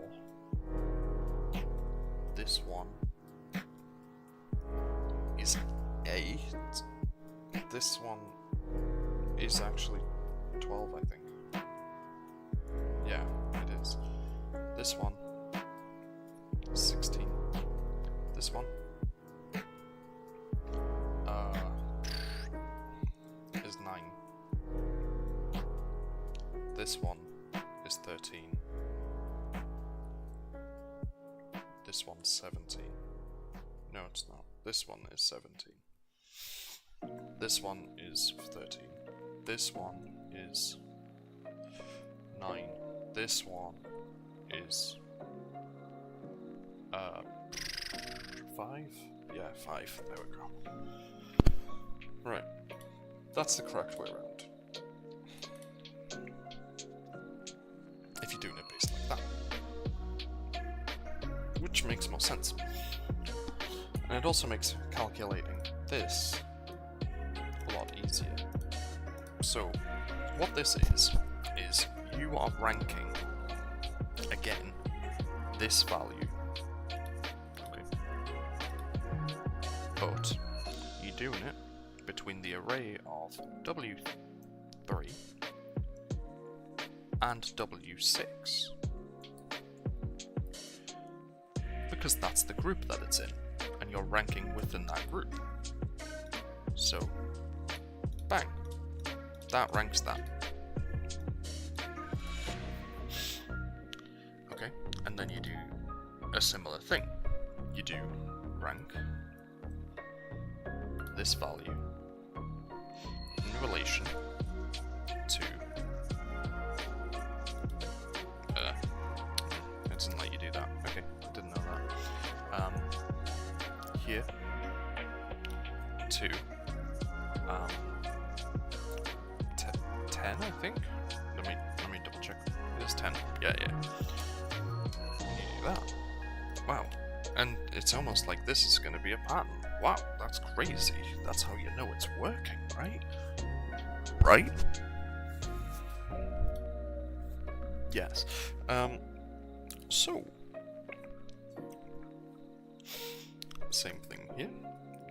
Speaker 1: this one is 8, this one is actually 12, I think, yeah, it is, this one 16, this one is 9, this one is 13, this one's 17, no it's not, this one is 17, this one is 13, this one is 9, this one is 5? Yeah, 5, there we go. Right, that's the correct way around. If you're doing it based like that. Which makes more sense. And it also makes calculating this a lot easier. So, what this is you are ranking, again, this value. Okay. But you're doing it between the array of W3 and W6. Because that's the group that it's in, and you're ranking within that group. So, bang, that ranks that. Okay, and then you do a similar thing. You do rank this value in relation to it doesn't let you do that. Okay, I didn't know that. Here to 10, I think. Let me double check. It is 10. Yeah. You do that. Wow. And it's almost like this is going to be a pattern. Wow, that's crazy. That's how you know it's working, right? Right? Yes. So same thing here.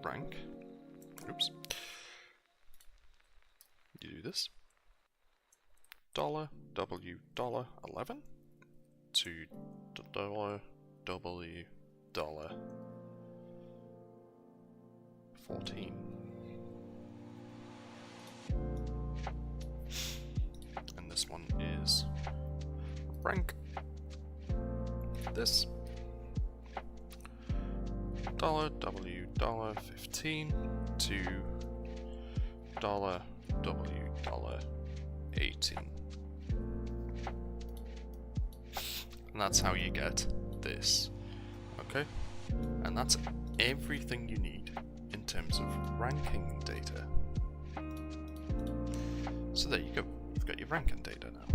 Speaker 1: Rank. Oops. You do this. $W $11 to $W $14. And this one is rank this $W $15 to $W $18. And that's how you get this. Okay? And that's everything you need in terms of ranking data. So there you go. You've got your ranking data now.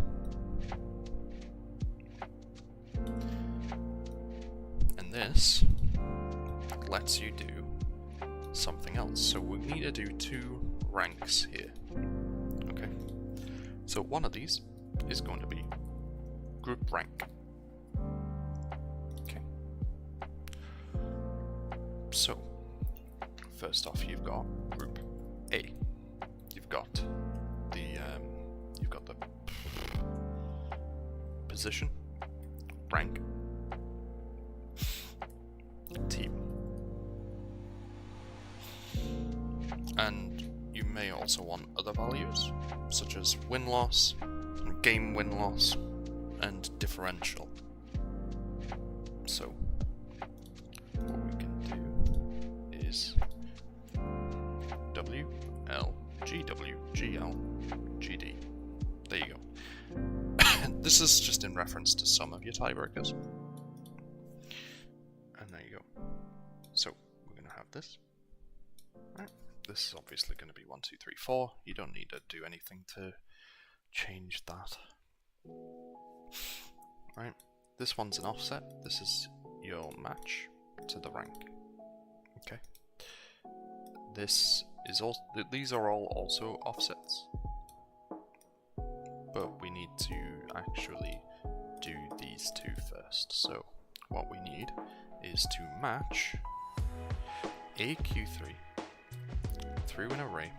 Speaker 1: And this lets you do something else. So we need to do 2 ranks here. Okay. So one of these is going to be group rank. Okay. So first off, you've got group A. You've got the position, rank, team, and you may also want other values such as win-loss, game win-loss, and differential. So what we can do is W, L, G, W, G, L, G, D. There you go. This is just in reference to some of your tiebreakers. And there you go. So we're going to have this. Right. This is obviously going to be 1, 2, 3, 4. You don't need to do anything to change that. Right. This one's an offset. This is your match to the rank. Okay. This is also, these are all also offsets, but we need to actually do these 2 first. So what we need is to match AQ3 through an array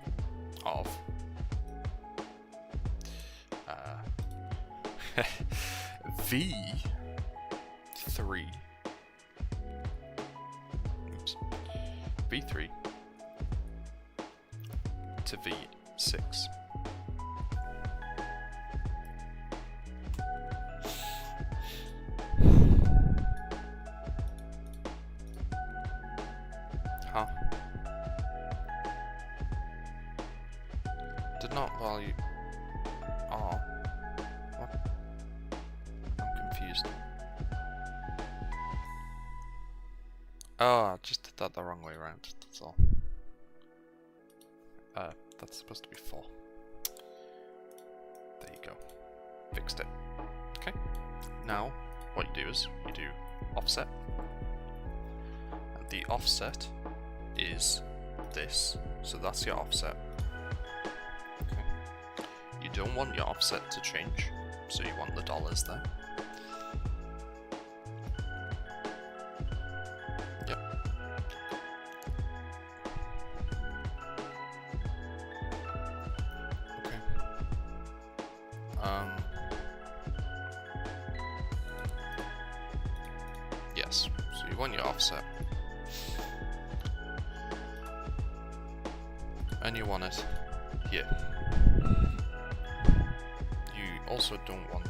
Speaker 1: of V3 V3 to V6. Huh? Did not value. Oh. What? I'm confused. Oh, I just did that the wrong way around, that's all. That's supposed to be 4. There you go. Fixed it. Okay. Now, what you do is, you do offset. And the offset is this. So that's your offset. Okay. You don't want your offset to change, so you want the dollars there. Yep. Okay. Yes, so you want your offset. And you want it here. You also don't want,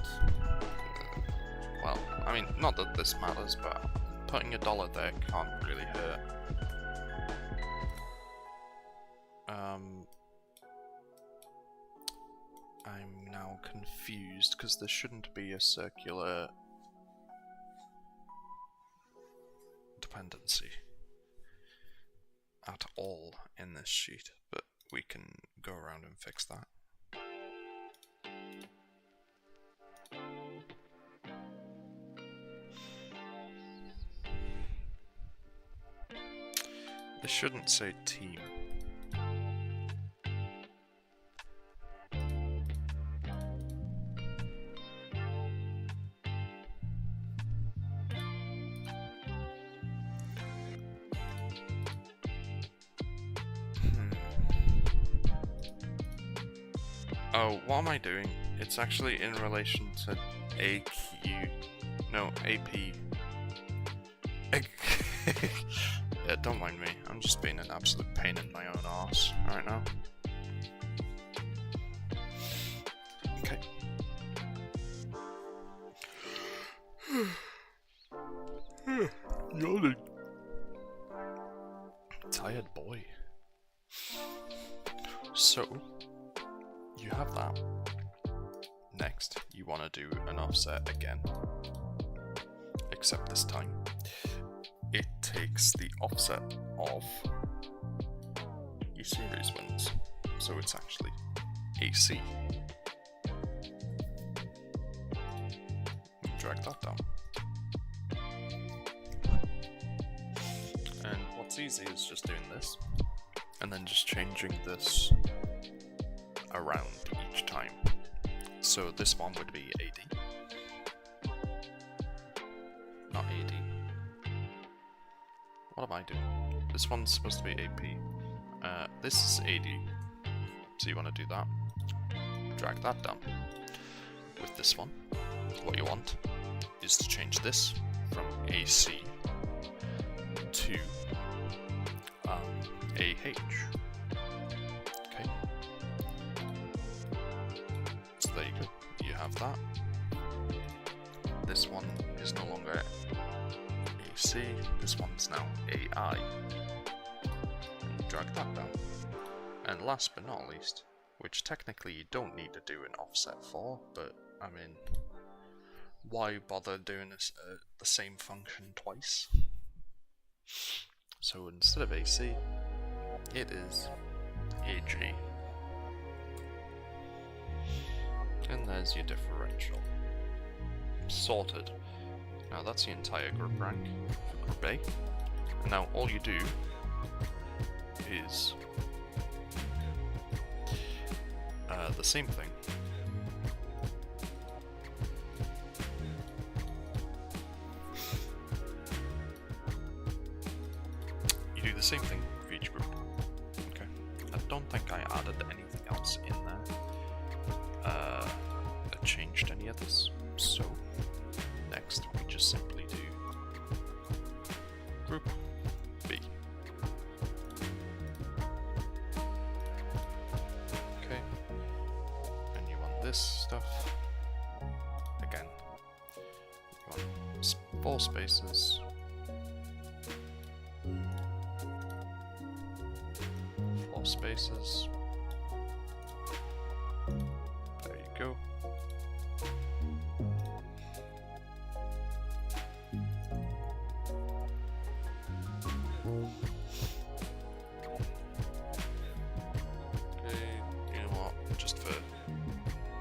Speaker 1: well, I mean, not that this matters, but putting a dollar there can't really hurt. I'm now confused because there shouldn't be a circular dependency at all in this sheet, but we can go around and fix that. This shouldn't say team. Oh, what am I doing? It's actually in relation to AQ. No, AP. Yeah, don't mind me. I'm just being an absolute pain in my own arse right now. Okay. Yawning. Tired boy. So, you have that. Next, you want to do an offset again. Except this time, it takes the offset of your series wins. So it's actually AC. drag that down. And what's easy is just doing this, and then just changing this around each time. So this one would be AD. Not AD. What am I doing? This one's supposed to be AP. This is AD. So you want to do that. Drag that down. With this one, what you want is to change this from AC to AH. Okay. So there you go. You have that. This one is no longer AC. This one's now AI. Drag that down. And last but not least, which technically you don't need to do an offset for, but I mean, why bother doing this, the same function twice? So instead of AC, it is AG. And there's your differential. Sorted. Now that's the entire group rank for Group A. And now all you do is the same thing. You do the same thing for each group. Okay. I don't think I added anything else in there. I changed any of this. So next we just simply do group B. Okay. And you want this stuff. Again. You want 4 spaces. 4 spaces. There you go. Okay, you know what? Just for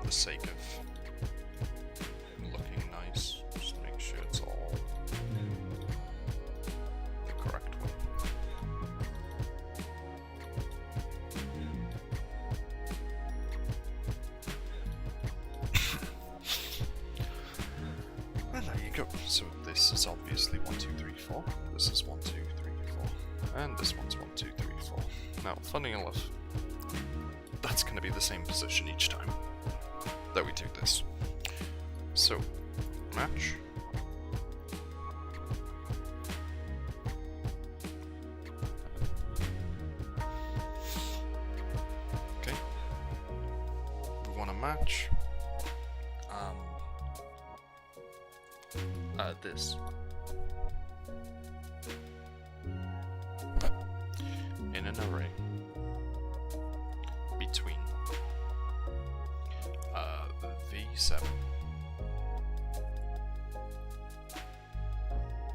Speaker 1: the sake of looking nice, just make sure it's all the correct one. And there you go. So this is obviously 1, 2, 3, 4. This is 1, 2, 3, 4. And this one's 1, 2, 3, 4. Now, funny enough, that's going to be the same position each time that we do this. So, match. Okay. We want to match this. In an array between V7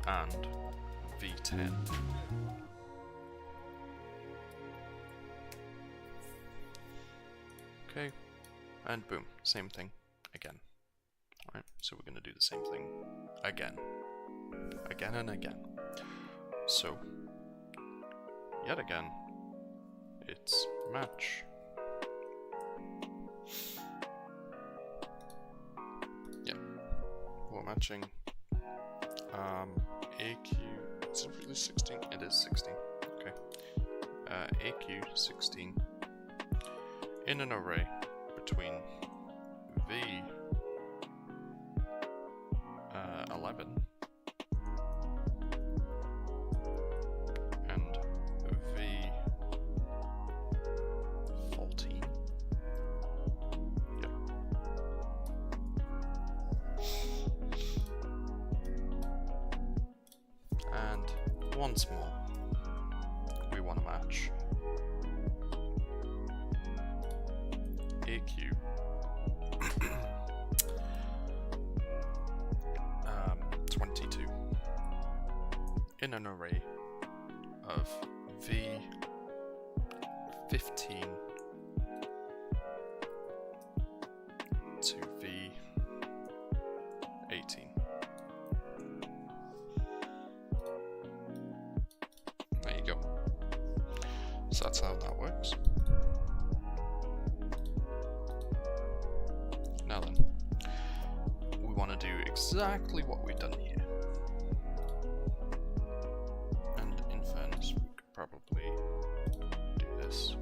Speaker 1: and V10. Okay, and boom, same thing again. Alright, so we're going to do the same thing again and again. So, yet again, it's match. Yeah, we're matching AQ, is it really 16? It is 16, okay. AQ 16 in an array between V 11 and V 14. Yeah. And once more, we want to match AQ 22 in an array of V 15 to V 18. So that's how that works. Now then, we want to do exactly what we've done here. And in fairness, we could probably do this.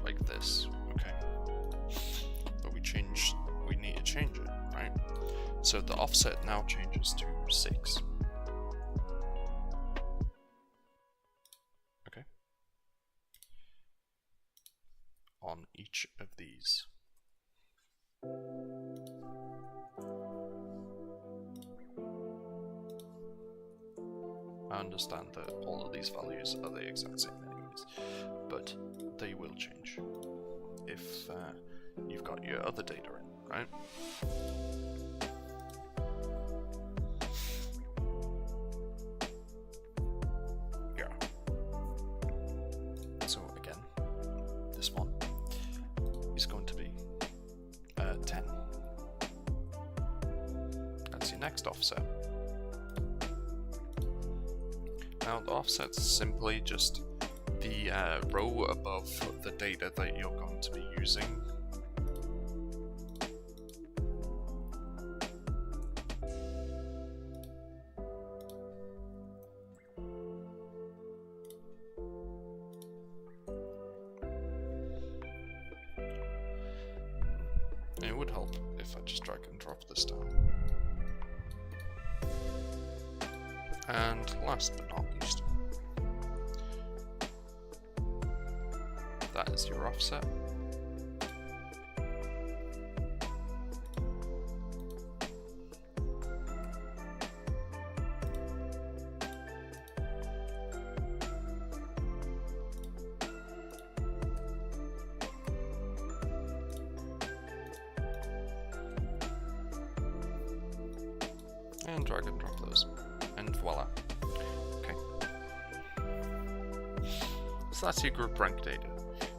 Speaker 1: Like this, okay. But we need to change it, right? So the offset now changes to 6. Okay. On each of these. I understand that all of these values are the exact same anyways, but they will change if you've got your other data in, right? Yeah. So again, this one is going to be 10. That's your next offset. Now the offset's simply just the row above the data that you're going to be using. It would help if I just drag and drop this down. And last but not least, that is your offset. And drag and drop those. And voila. Okay. So that's your group rank data.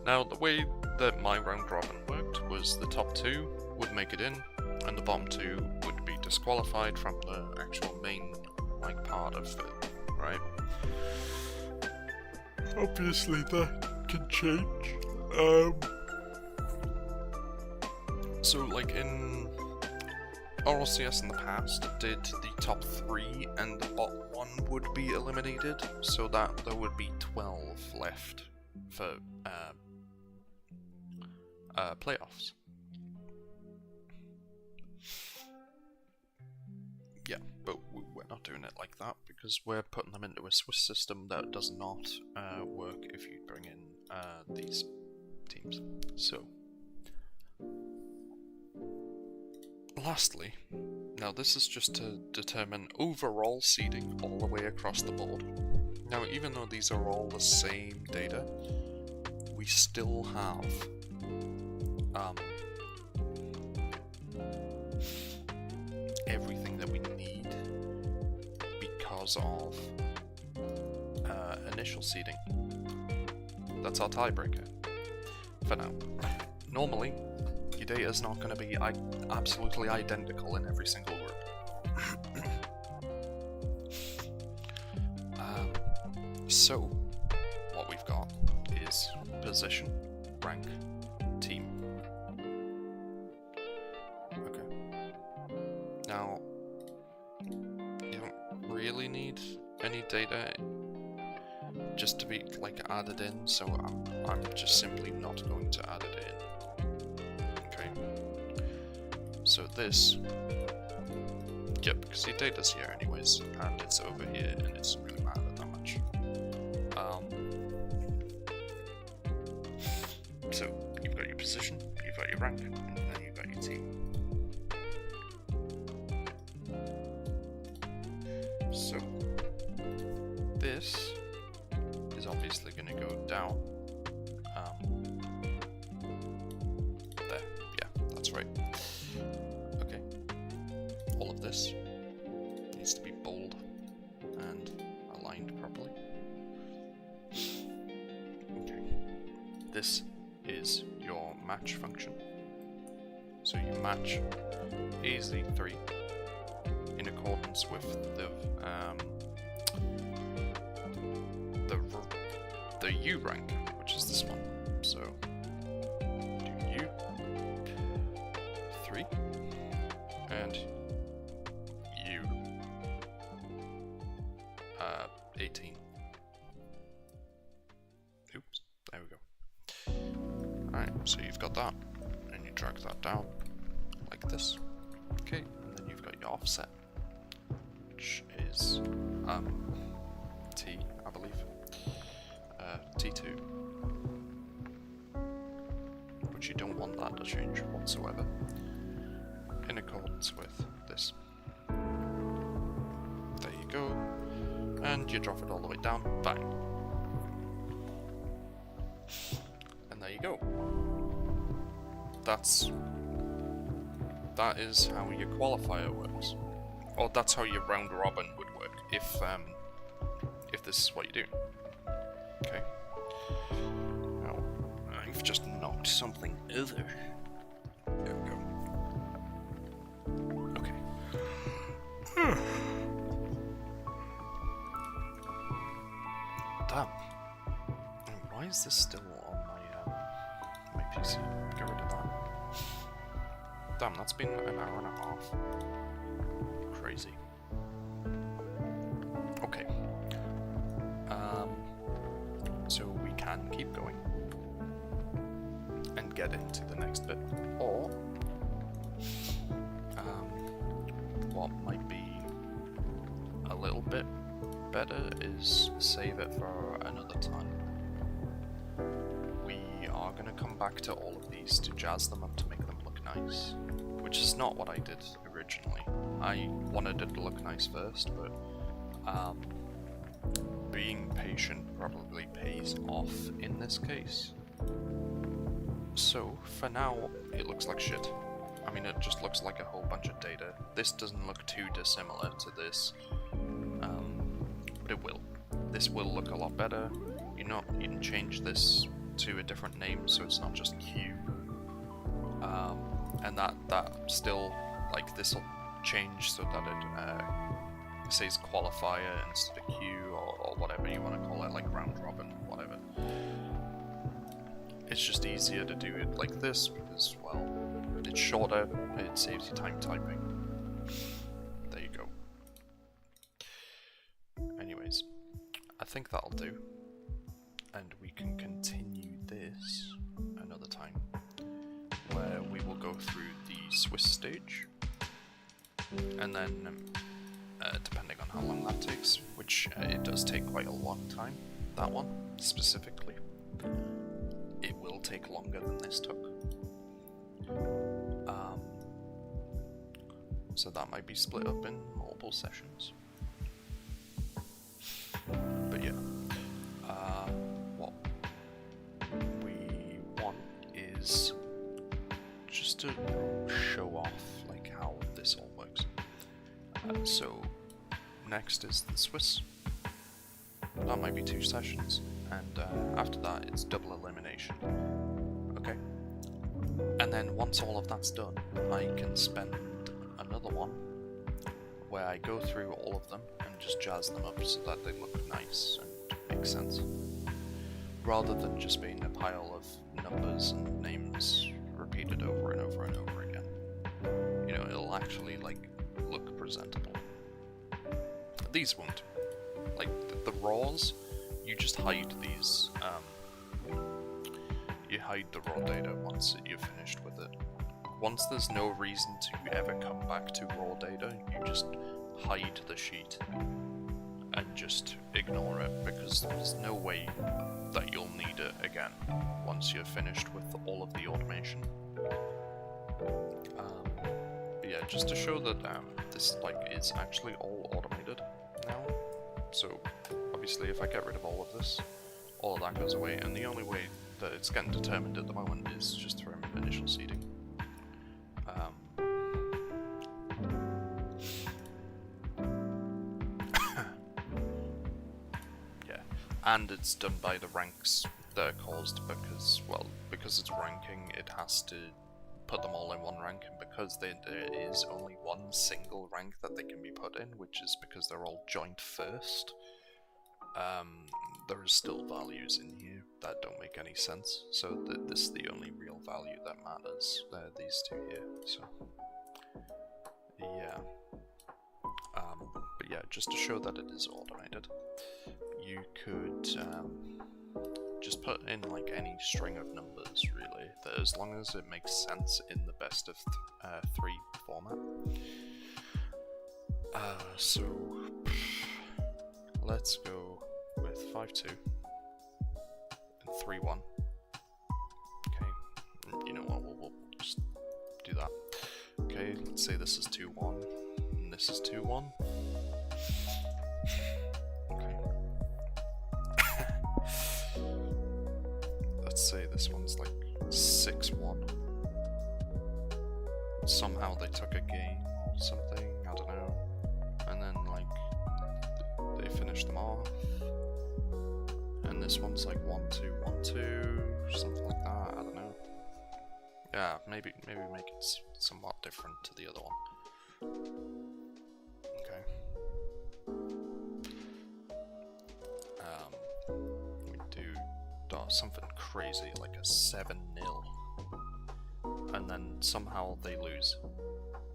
Speaker 1: Now the way that my round robin worked was the top 2 would make it in, and the bottom 2 would be disqualified from the actual main part of it, right? Obviously that can change. So like in RLCS in the past, did the top 3 and the bottom 1 would be eliminated, so that there would be 12 left for playoffs. Yeah, but we're not doing it like that because we're putting them into a Swiss system that does not work if you bring in these teams. So, lastly, now this is just to determine overall seeding all the way across the board. Now, even though these are all the same data, we still have everything that we need because of initial seeding. That's our tiebreaker for now. Normally, your data is not going to be absolutely identical in every single group. So, what we've got is position, rank, team. Okay. Now, you don't really need any data just to be added in, so I'm just simply not going to add it in. Okay. So this, yeah, because your data's here anyways, and it's over here, and it doesn't really matter that much. So you've got your position, you've got your rank, and then you've got your team. So this is obviously going to go down. There, yeah, that's right. Okay, all of this needs to be bold and aligned properly. Okay, this is your match function. So you match AZ3 in accordance with the the U rank, which is this one. So do U 3 and U 18. Oops, there we go. Alright, so you've got that, and you drag that down like this. Okay, and then you've got your offset, which is T, I believe. T2. Which you don't want that to change whatsoever. In accordance with this. There you go. And you drop it all the way down. Bang. And there you go. That is how your qualifier works. Or that's how your round robin would work if this is what you do. Okay. Now, I've just knocked something over. There we go. Okay. Damn. Why is this still on my PC? Get rid of that. Damn, that's been an hour and a half. Crazy. Okay. So we can keep going and get into the next bit, or what might be a little bit better is save it for another time. We are going to come back to all of these to jazz them up to make them look nice, which is not what I did originally. I wanted it to look nice first, but being patient probably pays off in this case. So, for now, it looks like shit. I mean, it just looks like a whole bunch of data. This doesn't look too dissimilar to this, but it will. This will look a lot better. You can change this to a different name, so it's not just Q. And that still, like, this will change so that it says qualifier instead of Q, or whatever you want to call it, like round robin, whatever. It's just easier to do it like this because, well, it's shorter, it saves you time typing. There you go. Anyways, I think that'll do, and we can continue this another time, where we will go through the Swiss stage, and then depending on how long that takes, which it does take quite a long time, that one specifically, it will take longer than this took. So that might be split up in multiple sessions. But yeah, what we want is just to show off like how this all works. So next is the Swiss. That might be 2 sessions, and after that it's double elimination. Okay. And then once all of that's done, I can spend another one where I go through all of them and just jazz them up so that they look nice and make sense, rather than just being a pile of numbers and names repeated over and over and over again. You know, it'll actually like look presentable. These won't. Like the raws, you just hide these. You hide the raw data once you're finished with it. Once there's no reason to ever come back to raw data, you just hide the sheet and just ignore it, because there's no way that you'll need it again once you're finished with all of the automation. But yeah, just to show that this like is actually all automated now. So obviously if I get rid of all of this, all of that goes away, and the only way that it's getting determined at the moment is just through initial seeding. Yeah, and it's done by the ranks that are caused because, well, because it's ranking, it has to put them all in one rank, and because there is only one single rank that they can be put in, which is because they're all joint first, there are still values in here that don't make any sense. So this is the only real value that matters. These two here. So yeah. But yeah, just to show that it is automated, you could just put in like any string of numbers, really, that as long as it makes sense in the best of 3 format. So let's go with 5-2 and 3-1. Okay, you know what, we'll just do that. Okay, let's say this is 2-1 and this is 2-1. Okay. Let's say this one's like 6-1. Somehow they took a game or something, I don't know. And then like they finished them off. And this one's like 1-2, 1-2, something like that, I don't know. Yeah, maybe make it somewhat different to the other one. Okay. We do something crazy like a 7-0, and then somehow they lose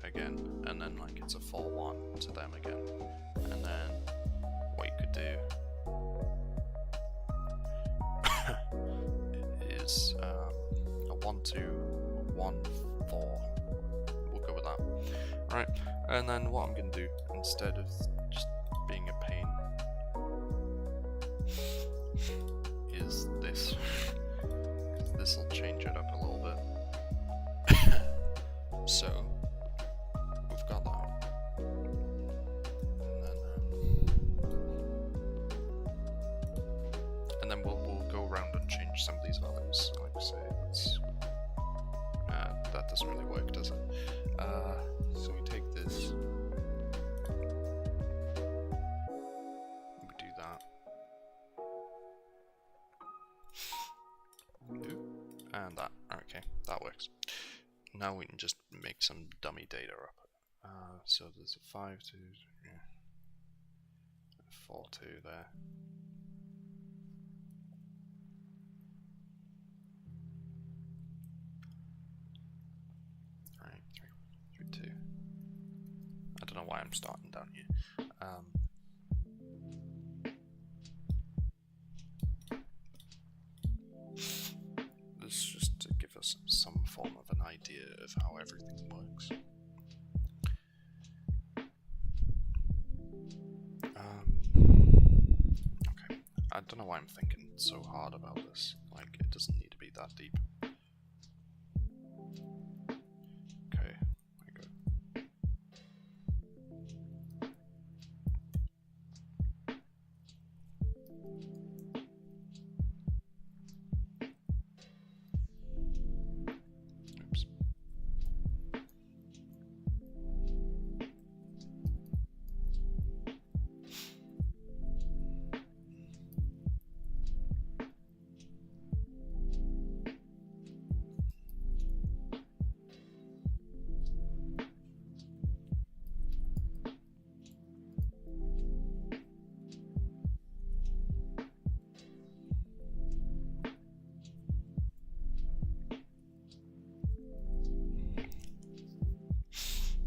Speaker 1: again, and then like it's a 4-1 to them again, and then what you could do is a 1-2, 1-4. We'll go with that. Alright, and then what I'm going to do, instead of just being a pain, is this. This will change it up a little bit. So, we've got that. And then we'll go around and change some of these values. Like I say, that doesn't really work, does it? So we take this. We do that. And that. Okay, that works. Now we can just make some dummy data up. So there's a 5-2, yeah, 4-2 there. Alright, 3-2. I don't know why I'm starting down here. This is just to give us some form of an idea of how everything works. Okay, I don't know why I'm thinking so hard about this. Like, it doesn't need to be that deep. Okay, there we go. Oops.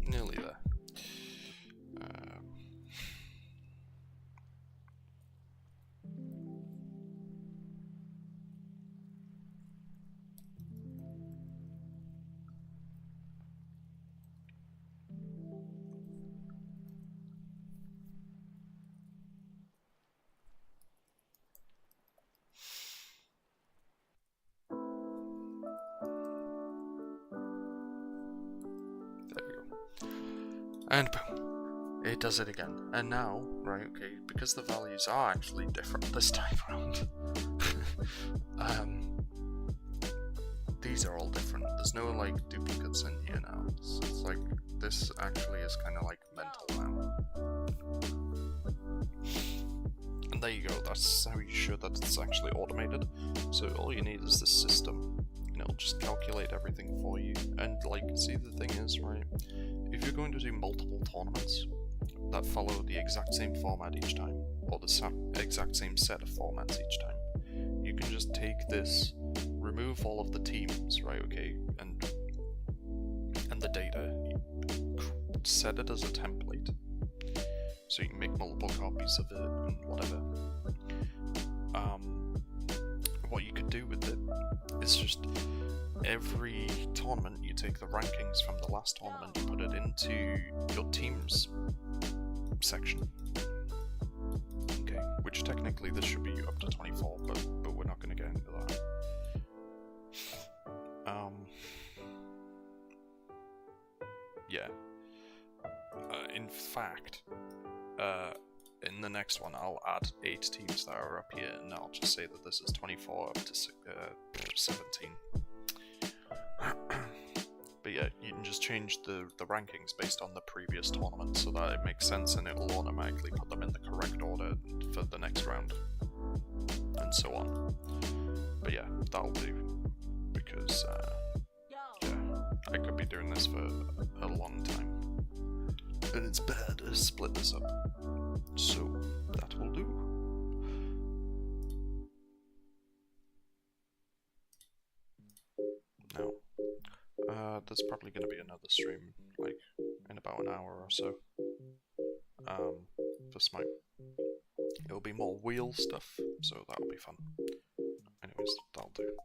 Speaker 1: Nearly there. There we go. And boom, it does it again. And now, right, okay, because the values are actually different this time around, these are all different. There's no like duplicates in here now. So it's like this actually is kind of like mental now. And there you go. That's how you show that it's actually automated. So all you need is this system, and it'll just calculate everything for you. And like, see, the thing is, right, if you're going to do multiple tournaments, that follow the exact same format each time, or the exact same set of formats each time. You can just take this, remove all of the teams, right? Okay, and the data, set it as a template, so you can make multiple copies of it and whatever. What you could do with it is just every tournament you take the rankings from the last tournament, you put it into your teams section. Okay, which technically this should be up to 24, but we're not going to get into that. Yeah. In fact, in the next one, I'll add 8 teams that are up here, and I'll just say that this is 24 up to 17. But yeah, you can just change the rankings based on the previous tournament so that it makes sense, and it'll automatically put them in the correct order for the next round, and so on. But yeah, that'll do, because yeah, I could be doing this for a long time, and it's better to split this up. So that will do. Now, there's probably going to be another stream, like, in about an hour or so, for Smite. It'll be more wheel stuff, so that'll be fun. Anyways, that'll do.